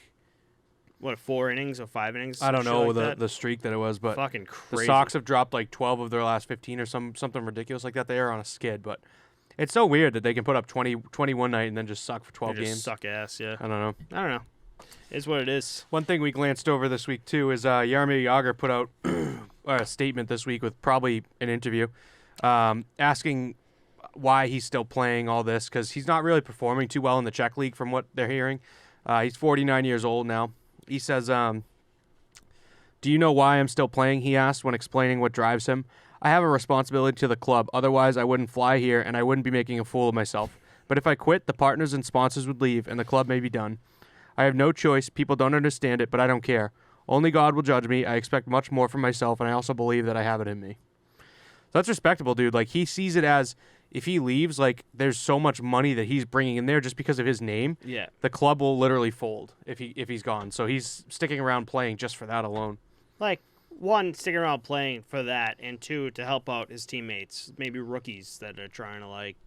4 innings or 5 innings. I don't shit know like the streak that it was, but fucking the crazy. Sox have dropped like 12 of their last 15 or something ridiculous like that. They are on a skid, but it's so weird that they can put up 20 one night and then just suck for 12 They just games. suck ass. Yeah, I don't know. It's what it is. One thing we glanced over this week too is Jaromir Jagr put out a statement this week with probably an interview asking why he's still playing all this, because he's not really performing too well in the Czech league from what they're hearing. He's 49 years old now. He says, do you know why I'm still playing, he asked when explaining what drives him. I have a responsibility to the club, otherwise I wouldn't fly here and I wouldn't be making a fool of myself. But if I quit, the partners and sponsors would leave and the club may be done. I have no choice, people don't understand it, but I don't care. Only God will judge me. I expect much more from myself, and I also believe that I have it in me. So that's respectable, dude. Like, he sees it as, if he leaves, like, there's so much money that he's bringing in there just because of his name. Yeah. The club will literally fold if he's gone. So he's sticking around playing just for that alone. Like, 1, sticking around playing for that, and 2, to help out his teammates, maybe rookies that are trying to, like,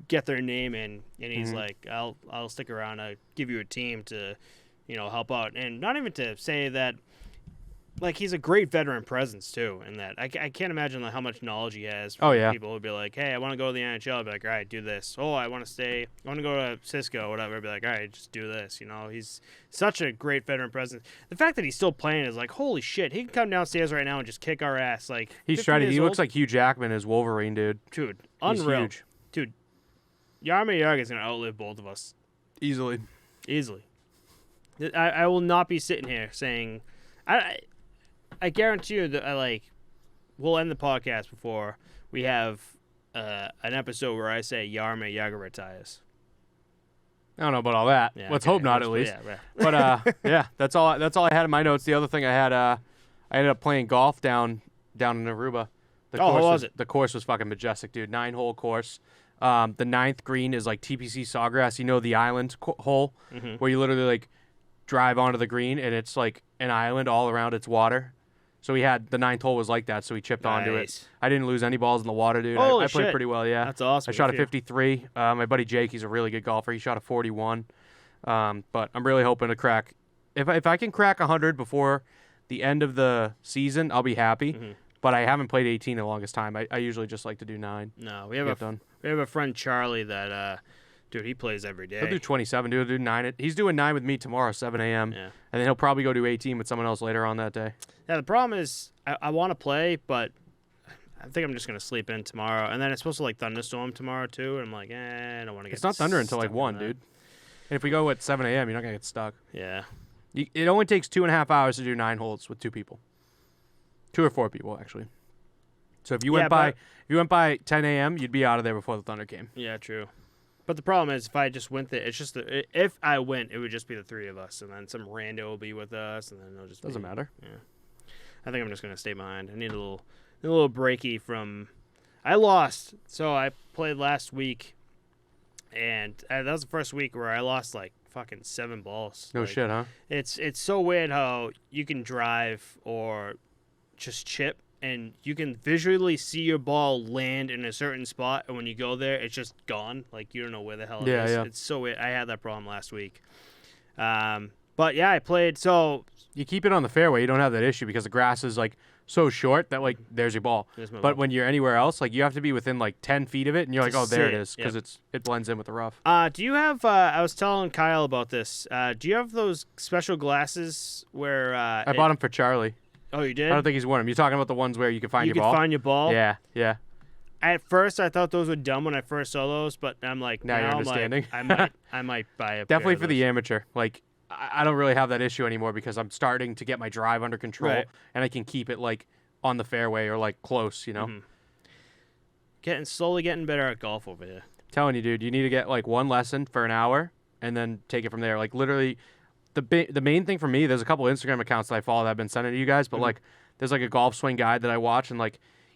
get their name in, and he's like, I'll stick around. I'll give you a team to, help out, and not even to say that. Like, he's a great veteran presence, too, in that. I can't imagine how much knowledge he has from people who'd be like, hey, I want to go to the NHL. I'd be like, all right, do this. Oh, I want to go to Cisco or whatever. I'd be like, all right, just do this. He's such a great veteran presence. The fact that he's still playing is like, holy shit, he can come downstairs right now and just kick our ass. Like, he's trying to. He looks like Hugh Jackman as Wolverine, dude. Dude, unreal. He's huge. Dude, Jaromir Jagr's going to outlive both of us. Easily. I will not be sitting here saying... I guarantee you that we'll end the podcast before we have an episode where I say Jaromir Jagr retires. I don't know about all that. Yeah, Let's hope not, at least. Yeah. But yeah, that's all I had in my notes. The other thing I had, I ended up playing golf down in Aruba. How was it? The course was fucking majestic, dude. 9-hole course. The ninth green is like TPC Sawgrass. The island hole where you literally drive onto the green and it's like an island all around its water. So we had the ninth hole was like that, so we chipped onto it. I didn't lose any balls in the water, dude. I played pretty well, yeah. That's awesome. I shot a 53. My buddy Jake, he's a really good golfer. He shot a 41. But I'm really hoping to crack. If I can crack 100 before the end of the season, I'll be happy. But I haven't played 18 in the longest time. I usually just like to do 9. No, we have a friend Charlie that dude, he plays every day. He'll do 27, dude. He'll do 9. He's doing 9 with me tomorrow, 7 a.m. Yeah. And then he'll probably go do 18 with someone else later on that day. Yeah, the problem is I want to play, but I think I'm just going to sleep in tomorrow. And then it's supposed to thunderstorm tomorrow, too. And I'm like, I don't want to get It's not thunder until 1, dude. And if we go at 7 a.m., you're not going to get stuck. Yeah. It only takes 2.5 hours to do 9 holes with 2 people. 2 or 4 people, actually. So if you went by 10 a.m., you'd be out of there before the thunder came. Yeah, true. But the problem is, if I just went there, it's just if I went, it would just be the 3 of us, and then some rando will be with us, and then it'll just doesn't matter. Yeah, I think I'm just gonna stay behind. I need a little breaky from. I lost, so I played last week, and that was the first week where I lost fucking 7 balls. No shit, huh? It's so weird how you can drive or just chip. And you can visually see your ball land in a certain spot, and when you go there, it's just gone. You don't know where the hell it is. Yeah. It's so weird. I had that problem last week. But yeah, I played. So you keep it on the fairway, you don't have that issue because the grass is so short that there's your ball. But when you're anywhere else, you have to be within 10 feet of it, and you're like, oh, there it is, because it blends in with the rough. Do you have? I was telling Kyle about this. Do you have those special glasses where? I bought them for Charlie. Oh, you did? I don't think he's worn them. You're talking about the ones where you can find your ball? You can find your ball? Yeah. At first, I thought those were dumb when I first saw those, but I'm like, now you're understanding. I might buy a Definitely pair for the amateur. I don't really have that issue anymore because I'm starting to get my drive under control, and I can keep it on the fairway or close, Slowly getting better at golf over here. Telling you, dude, you need to get one lesson for an hour and then take it from there. Literally. The main thing for me, there's a couple Instagram accounts that I follow that I've been sending to you guys, but there's a golf swing guide that I watch, and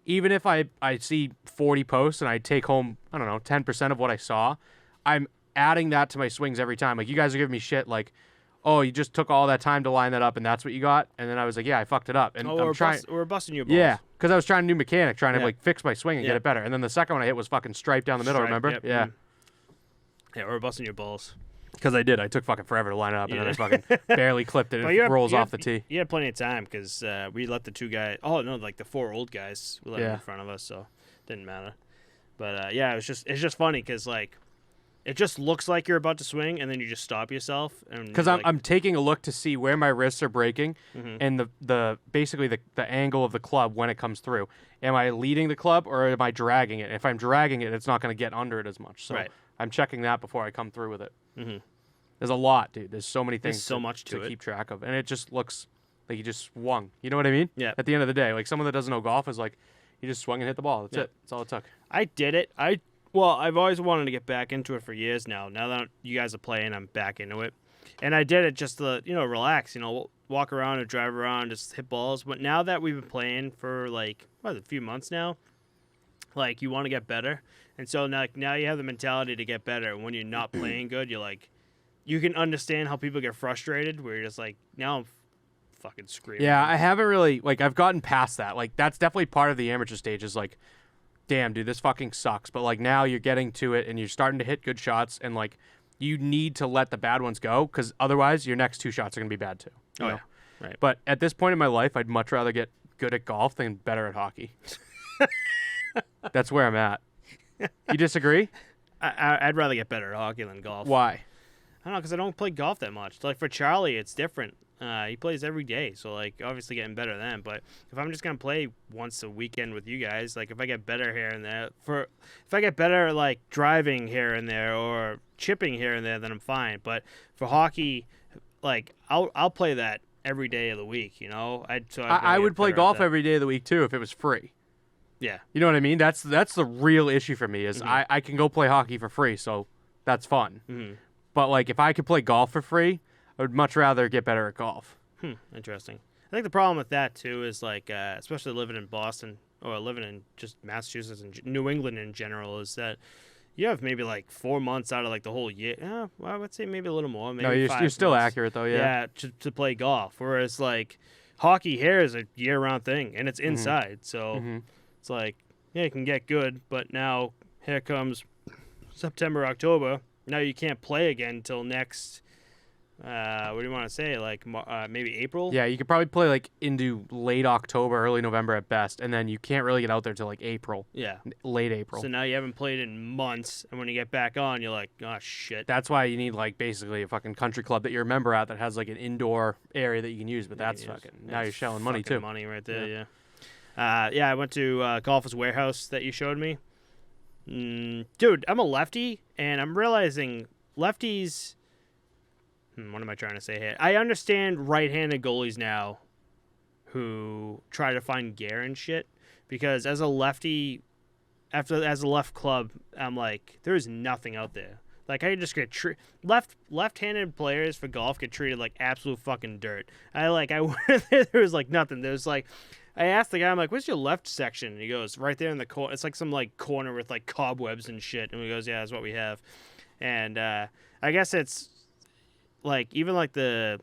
even if I see 40 posts and I take home, I don't know, 10% of what I saw, I'm adding that to my swings every time. You guys are giving me shit oh, you just took all that time to line that up and that's what you got, and then I was like, yeah, I fucked it up, and we're busting your balls. Yeah, because I was trying to do mechanic, trying to fix my swing and get it better, and then the second one I hit was fucking stripe down the middle. Remember? Yep. Yeah. Yeah, we're busting your balls. Because I did. I took fucking forever to line it up, and then I fucking barely clipped it. It rolls off the tee. You had plenty of time because we let the 2 guys. Oh no, the 4 old guys. We let them in front of us, so it didn't matter. But yeah, it's just funny because it just looks like you're about to swing, and then you just stop yourself. Because I'm taking a look to see where my wrists are breaking, and the basically the angle of the club when it comes through. Am I leading the club or am I dragging it? If I'm dragging it, it's not going to get under it as much. So I'm checking that before I come through with it. There's a lot, dude. There's so many things. There's so much to keep track of, and it just looks like you just swung. You know what I mean? Yeah. At the end of the day, someone that doesn't know golf is you just swung and hit the ball. That's it. That's all it took. I did it. I've always wanted to get back into it for years now. Now that you guys are playing, I'm back into it, and I did it just to relax. Walk around or drive around, just hit balls. But now that we've been playing for a few months now, you want to get better, and so now you have the mentality to get better. And when you're not playing good, you're you can understand how people get frustrated where you're just now I'm fucking screaming. Yeah, I haven't really, I've gotten past that. That's definitely part of the amateur stage is, damn, dude, this fucking sucks. But like now you're getting to it and you're starting to hit good shots, and like you need to let the bad ones go because otherwise your next 2 shots are gonna be bad too. You know? Yeah, right. But at this point in my life, I'd much rather get good at golf than better at hockey. That's where I'm at. You disagree? I'd rather get better at hockey than golf. Why? I don't know, because I don't play golf that much. Like for Charlie, it's different. He plays every day, so like obviously getting better then. But if I'm just gonna play once a weekend with you guys, like if I get better here and there, if I get better like driving here and there or chipping here and there, then I'm fine. But for hockey, like I'll play that every day of the week. You know, I would play golf every day of the week too if it was free. Yeah, you know what I mean. That's the real issue for me is I can go play hockey for free, so that's fun. Mm-hmm. But like if I could play golf for free, I would much rather get better at golf. Interesting. I think the problem with that too is like, especially living in Boston or living in just Massachusetts and New England in general, is that you have maybe like 4 months out of like the whole year. Well, I would say maybe a little more. Maybe no, you're still months, accurate though. Yeah. To play golf. Whereas like hockey here is a year-round thing and it's inside, so it's like you can get good, but now here comes September, October. Now you can't play again until next. What do you want to say? Like maybe April? Yeah, you could probably play like into late October, early November at best, and then you can't really get out there till like April. Yeah. Late April. So now you haven't played in months, and when you get back on, you're like, oh shit. That's why you need like basically a fucking country club that you're a member at that has like an indoor area that you can use. But that's fucking now you're shelling money too. Money right there. Yeah. I went to Golfers Warehouse that you showed me. Dude, I'm a lefty, and I'm realizing lefties. What am I trying to say here? I understand right-handed goalies now who try to find gear and shit, because as a lefty, as a left club, I'm like, there's nothing out there. Like I just get left-handed players for golf get treated like absolute fucking dirt. I went there was like nothing. There's like, I asked the guy, I'm like, what's your left section? And he goes, right there in the corner. It's like some like corner with like cobwebs and shit. And he goes, yeah, that's what we have. And I guess it's like even like the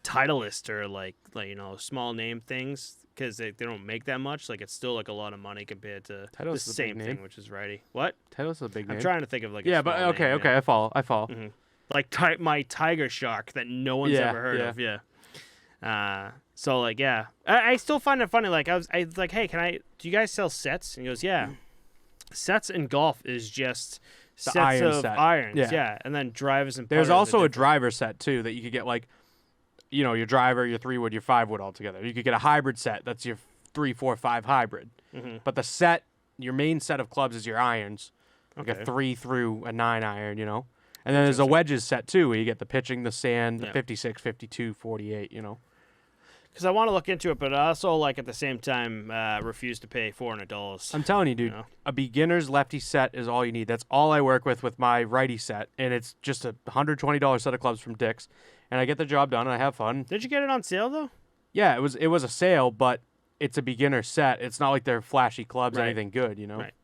Titleist or like you know small name things, because they don't make that much. Like it's still like a lot of money compared to the same thing, which is righty. What? Titleist is a big name. I'm trying to think of like a but okay, name, okay, I follow. Mm-hmm. Like my Tiger Shark that no one's ever heard of. Yeah. So like I still find it funny. Like I was like, hey, do you guys sell sets? And he goes, yeah. Sets in golf is just sets of irons, and then drivers and there's also a driver set too that you could get, like, you know, your driver, your 3-wood, your 5-wood all together. You could get a hybrid set that's your 3, 4, 5 hybrid. But the set, your main set of clubs is your irons, like a 3 through a 9 iron, you know. And then there's a wedges set too, where you get the pitching, the sand, the 56, 52, 48, you know. Because I want to look into it, but I also, like, at the same time, refuse to pay $400. I'm telling you, dude, a beginner's lefty set is all you need. That's all I work with my righty set, and it's just a $120 set of clubs from Dick's, and I get the job done, and I have fun. Did you get it on sale, though? Yeah, it was a sale, but it's a beginner set. It's not like they're flashy clubs or anything good, you know? Right.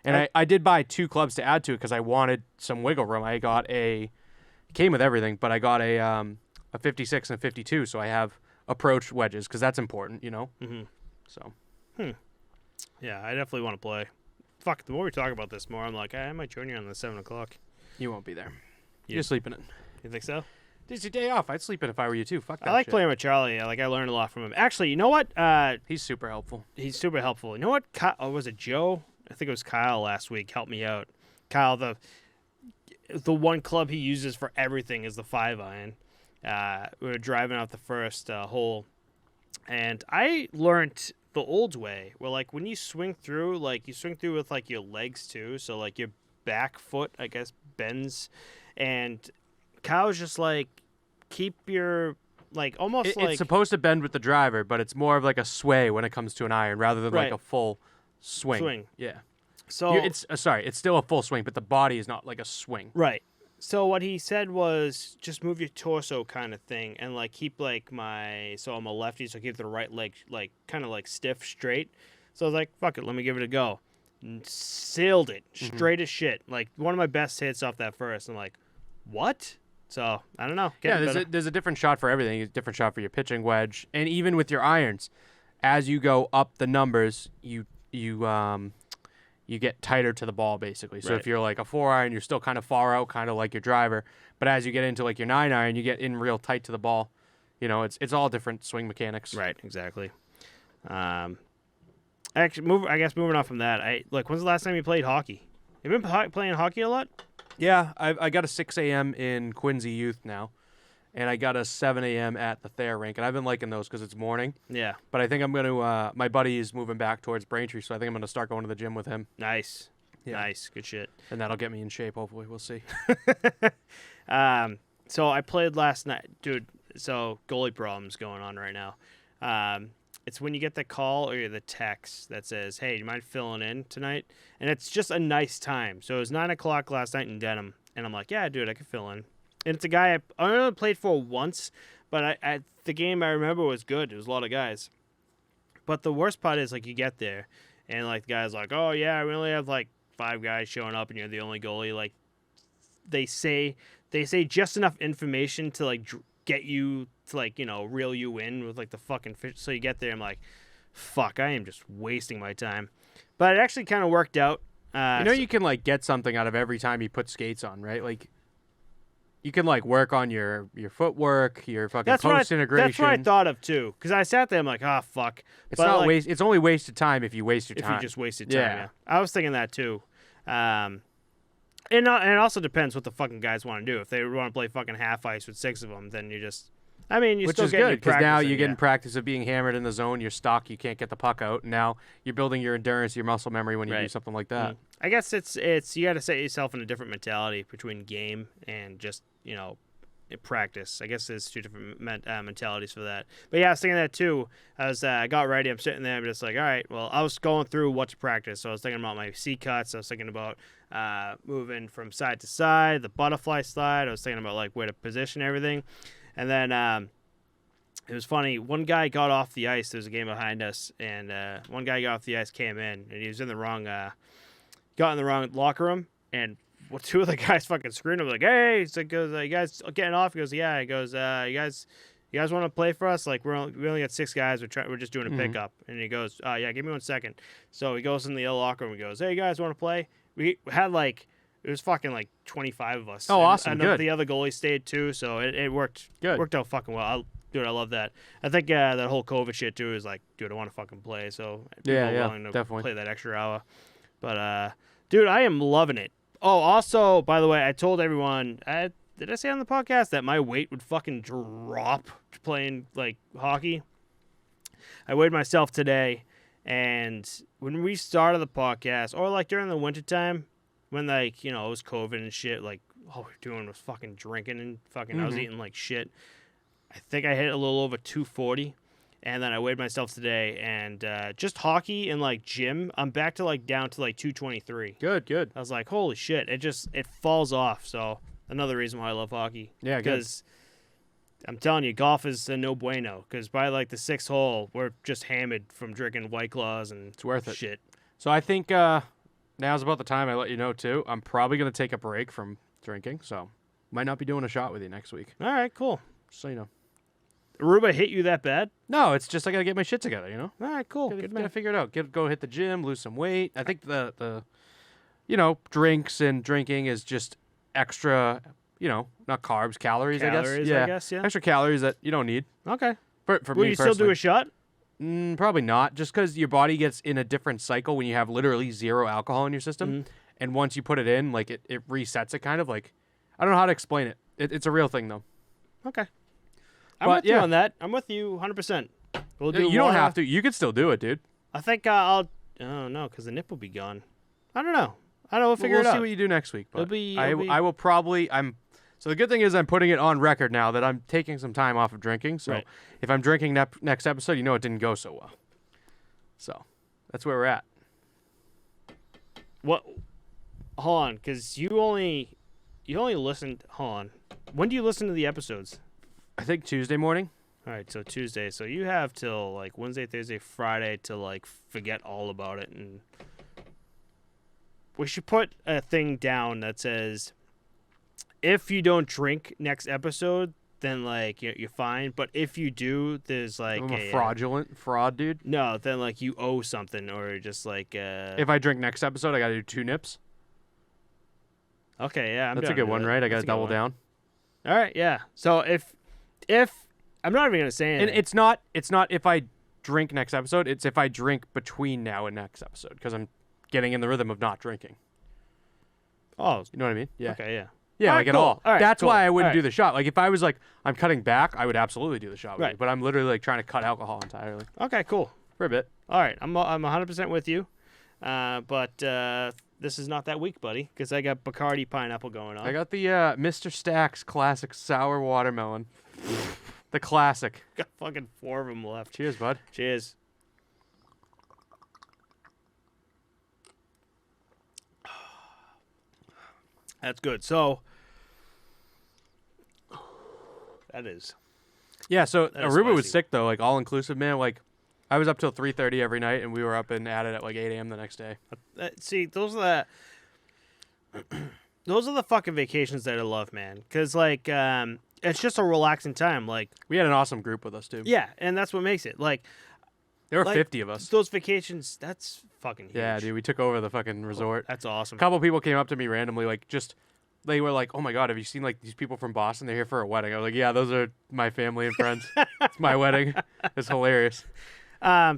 And I did buy 2 clubs to add to it because I wanted some wiggle room. I got came with everything, but I got a 56 and a 52, so I have approach wedges because that's important, you know. So yeah, I definitely want to play. Fuck, the more we talk about this, more I'm like, I might join you on the 7 o'clock. You won't be there. You're sleeping in. You think so? It's your day off. I'd sleep in if I were you too. Fuck that. I like shit. playing with Charlie. I learned a lot from him. Actually, you know what? He's super helpful. He's super helpful. You know what? Was it Joe? I think it was Kyle last week. Helped me out. Kyle, the one club he uses for everything is the 5-iron. We were driving out the first hole, and I learned the old way, where like when you swing through, like you swing through with like your legs too, so like your back foot, I guess, bends, and Kyle's just like keep your like almost it's supposed to bend with the driver, but it's more of like a sway when it comes to an iron rather than like a full swing. Yeah. So it's still a full swing, but the body is not like a swing. Right. So what he said was just move your torso kind of thing, and like keep like so I'm a lefty, so keep the right leg like kind of like stiff, straight. So I was like, fuck it, let me give it a go. And sailed it straight as shit. Like one of my best hits off that first. I'm like, what? So I don't know. There's a different shot for everything. A different shot for your pitching wedge, and even with your irons, as you go up the numbers, you you get tighter to the ball, basically. So Right. if you're like a 4-iron, you're still kind of far out, kind of like your driver. But as you get into like your 9-iron, you get in real tight to the ball. You know, it's all different swing mechanics. Right, exactly. Actually, moving on from that, when's the last time you played hockey? You been playing hockey a lot? Yeah, I got a 6 a.m. in Quincy Youth now, and I got a 7 a.m. at the Thayer rink, and I've been liking those because it's morning. Yeah. But I think I'm going to, my buddy is moving back towards Braintree, so I think I'm going to start going to the gym with him. Nice. Yeah. Nice. Good shit. And that'll get me in shape, hopefully. We'll see. So I played last night. Dude, so goalie problems going on right now. It's when you get the call or the text that says, hey, do you mind filling in tonight? And it's just a nice time. So it was 9 o'clock last night in Denham. And I'm like, yeah, dude, I can fill in. And it's a guy I only played for once, but the game I remember was good. It was a lot of guys. But the worst part is, like, you get there, and, like, the guy's like, oh, yeah, we only have, like, 5 guys showing up, and you're the only goalie. Like, they say just enough information to, like, get you to, like, you know, reel you in with, like, the fucking fish. So you get there, I'm like, fuck, I am just wasting my time. But it actually kind of worked out. You can, like, get something out of every time you put skates on, right? Like, you can, like, work on your footwork, your fucking post integration. That's what I thought of, too. Because I sat there, I'm like, oh, fuck. It's not like, it's only wasted time if you waste your time. If you just wasted time, yeah. I was thinking that, too. And it also depends what the fucking guys want to do. If they want to play fucking half ice with 6 of them, then you just... I mean, Which still is good, because now you're getting practice of being hammered in the zone. You're stuck. You can't get the puck out. And now you're building your endurance, your muscle memory when you do something like that. I guess it's you got to set yourself in a different mentality between game and just, you know, practice. I guess there's 2 different mentalities for that. But yeah, I was thinking that too. I got ready. I'm sitting there. I'm just like, all right, well, I was going through what to practice. So I was thinking about my C cuts. I was thinking about moving from side to side, the butterfly slide. I was thinking about, like, where to position everything. And then it was funny. One guy got off the ice. There was a game behind us, and one guy got off the ice, came in, and he was in the wrong, got in the wrong locker room, and 2 of the guys fucking screwed him. Like, hey, he's like, goes, you guys getting off? He goes, yeah. He goes, you guys want to play for us? Like, we only got 6 guys. We're just doing a pickup. And he goes, yeah, give me 1 second. So he goes in the other locker room. He goes, hey, you guys want to play? We had like. It was fucking like 25 of us. Oh, awesome. And good. The other goalie stayed too, so it worked. Good. Worked out fucking well. Dude, I love that. I think that whole COVID shit too is like, dude, I want to fucking play. So people are willing to definitely play that extra hour. But dude, I am loving it. Oh, also, by the way, I told everyone. Did I say on the podcast that my weight would fucking drop playing like hockey? I weighed myself today, and when we started the podcast, or like during the wintertime, when, like, you know, it was COVID and shit, like, all we were doing was fucking drinking and fucking, I was eating like shit. I think I hit a little over 240, and then I weighed myself today, and just hockey and, like, gym, I'm back to, like, down to, like, 223. Good. I was like, holy shit, it falls off, so another reason why I love hockey. Yeah, because I'm telling you, golf is a no bueno, because by, like, the 6th hole, we're just hammered from drinking White Claws and it's worth it. Shit. So I think... now's about the time I let you know, too. I'm probably going to take a break from drinking, so might not be doing a shot with you next week. All right, cool. So, you know. Aruba hit you that bad? No, it's just I got to get my shit together, you know? All right, cool. Good man. Got to figure it out. Go hit the gym, lose some weight. I think the you know, drinks and drinking is just extra, you know, not carbs, calories, I guess. Yeah. Extra calories that you don't need. Okay. For Will me you personally. still do a shot? Probably not, just because your body gets in a different cycle when you have literally 0 alcohol in your system. And once you put it in, like, it resets it kind of. Like, I don't know how to explain it. It's a real thing, though. Okay. I'm with you on that. I'm with you 100%. We'll do you don't have to. You can still do it, dude. I think I'll... Oh, no, because the nip will be gone. I don't know. We'll figure it out. We'll see what you do next week. But It'll be... I will probably... So the good thing is I'm putting it on record now that I'm taking some time off of drinking. So if I'm drinking next episode, you know it didn't go so well. So that's where we're at. What? Hold on, because you only listened... Hold on. When do you listen to the episodes? I think Tuesday morning. All right, so Tuesday. So you have till, like, Wednesday, Thursday, Friday to, like, forget all about it. And we should put a thing down that says... If you don't drink next episode, then like you're fine. But if you do, there's like I'm a fraudulent fraud, dude. no, then like you owe something or just like. If I drink next episode, I got to do 2 nips. Okay, yeah, That's a good one, right? I got to double down. All right, yeah. So if I'm not even gonna say anything. And it's not if I drink next episode. It's if I drink between now and next episode because I'm getting in the rhythm of not drinking. Oh, You know what I mean? Yeah. okay, yeah. Yeah, All like right, at cool. all. All right, That's cool. why I wouldn't All do right. the shot. Like if I was like I'm cutting back, I would absolutely do the shot with Right. you. But I'm literally like trying to cut alcohol entirely Okay, cool. for a bit. All right, I'm 100% with you. But this is not that week, buddy, because I got Bacardi pineapple going on. I got the Mr. Stack's classic sour watermelon. The classic. got fucking 4 of them left. Cheers, bud. Cheers. That's good. So that is. Yeah, so That is Aruba was spicy. sick though, like all inclusive, man. Like I was up till 3:30 every night, and we were up and at it at like 8 a.m. the next day. See, those are the fucking vacations that I love, man. Cause like it's just a relaxing time. Like We had an awesome group with us too. yeah, and that's what makes it. Like There were like, 50 of us. those vacations, that's fucking huge. Yeah, dude, we took over the fucking resort. That's awesome. A couple people came up to me randomly, like they were like, "Oh my god, have you seen like these people from Boston? They're here for a wedding." I was like, "Yeah, those are my family and friends. It's my wedding." It's hilarious.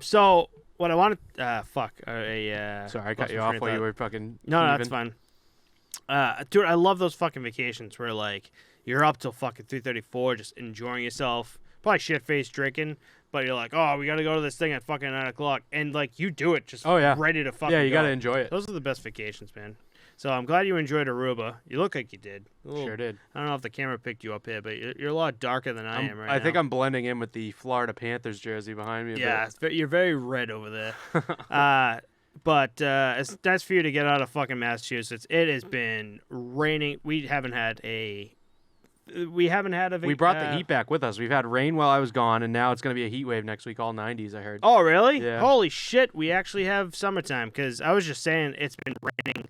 So what I wanted, Sorry, I cut you off while you were fucking. No, heaving. that's fine. Dude, I love those fucking vacations where like you're up till fucking 3:34, just enjoying yourself, probably shit faced drinking, but you're like, oh, we gotta go to this thing at fucking 9:00, and like you do it, just Oh, yeah. ready to fucking. Yeah, you go. gotta enjoy it. Those are the best vacations, man. So I'm glad you enjoyed Aruba. You look like you did. Sure did. I don't know if the camera picked you up here, but you're a lot darker than I am right now. I think I'm blending in with the Florida Panthers jersey behind me. a Yeah, bit. you're very red over there. But it's nice for you to get out of fucking Massachusetts. It has been raining. We haven't had a. We brought the heat back with us. We've had rain while I was gone, and now it's going to be a heat wave next week, all 90s, I heard. Oh, really? Yeah. Holy shit! We actually have summertime because I was just saying it's been raining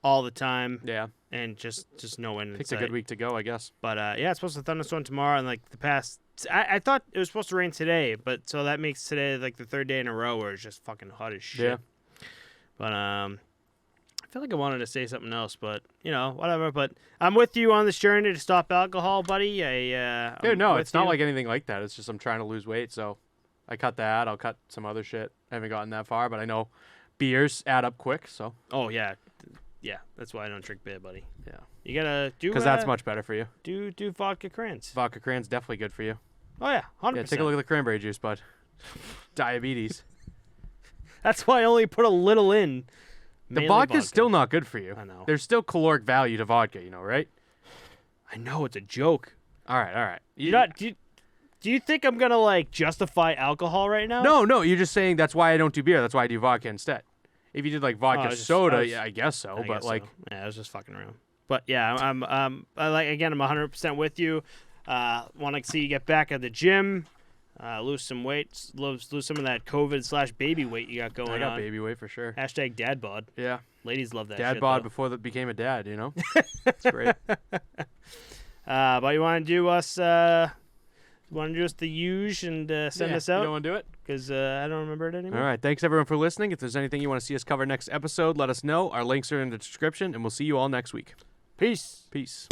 all the time Yeah. and just no end in Picked a sight. good week to go, I guess. But yeah, it's supposed to thunderstorm tomorrow, and like the past. I thought it was supposed to rain today, but so that makes today like the 3rd day in a row where it's just fucking hot as shit. Yeah. But I feel like I wanted to say something else, but you know, whatever. But I'm with you on this journey to stop alcohol, buddy. Dude, no, it's not like anything like that. It's just I'm trying to lose weight, so I cut that. I'll cut some other shit. I haven't gotten that far, but I know beers add up quick, so. Oh yeah, yeah. That's why I don't drink beer, buddy. Yeah. You gotta do Because that's much better for you. do vodka crayons. Vodka cran's definitely good for you. Oh yeah, 100%. Yeah, take a look at the cranberry juice, bud. Diabetes. That's why I only put a little in. The Mainly vodka's still not good for you. I know. There's still caloric value to vodka, you know, right? I know it's a joke. All right. You're not. Do you think I'm gonna like justify alcohol right now? No, you're just saying that's why I don't do beer. That's why I do vodka instead. If you did like vodka soda, yeah, I guess so. I but guess like, so. Yeah, I was just fucking around. But yeah, I'm I'm 100% with you. Want to see you get back at the gym, lose some weight, lose some of that COVID/baby weight you got going I got on. baby weight for sure. Hashtag dad bod. Yeah, Ladies love that. dad shit, bod though. before that became a dad. You know, it's great. But you want to do us? Want to do us the huge and send us You out? don't want to do it? Because I don't remember it anymore. All right. Thanks everyone for listening. If there's anything you want to see us cover next episode, let us know. Our links are in the description, and we'll see you all next week. Peace. Peace.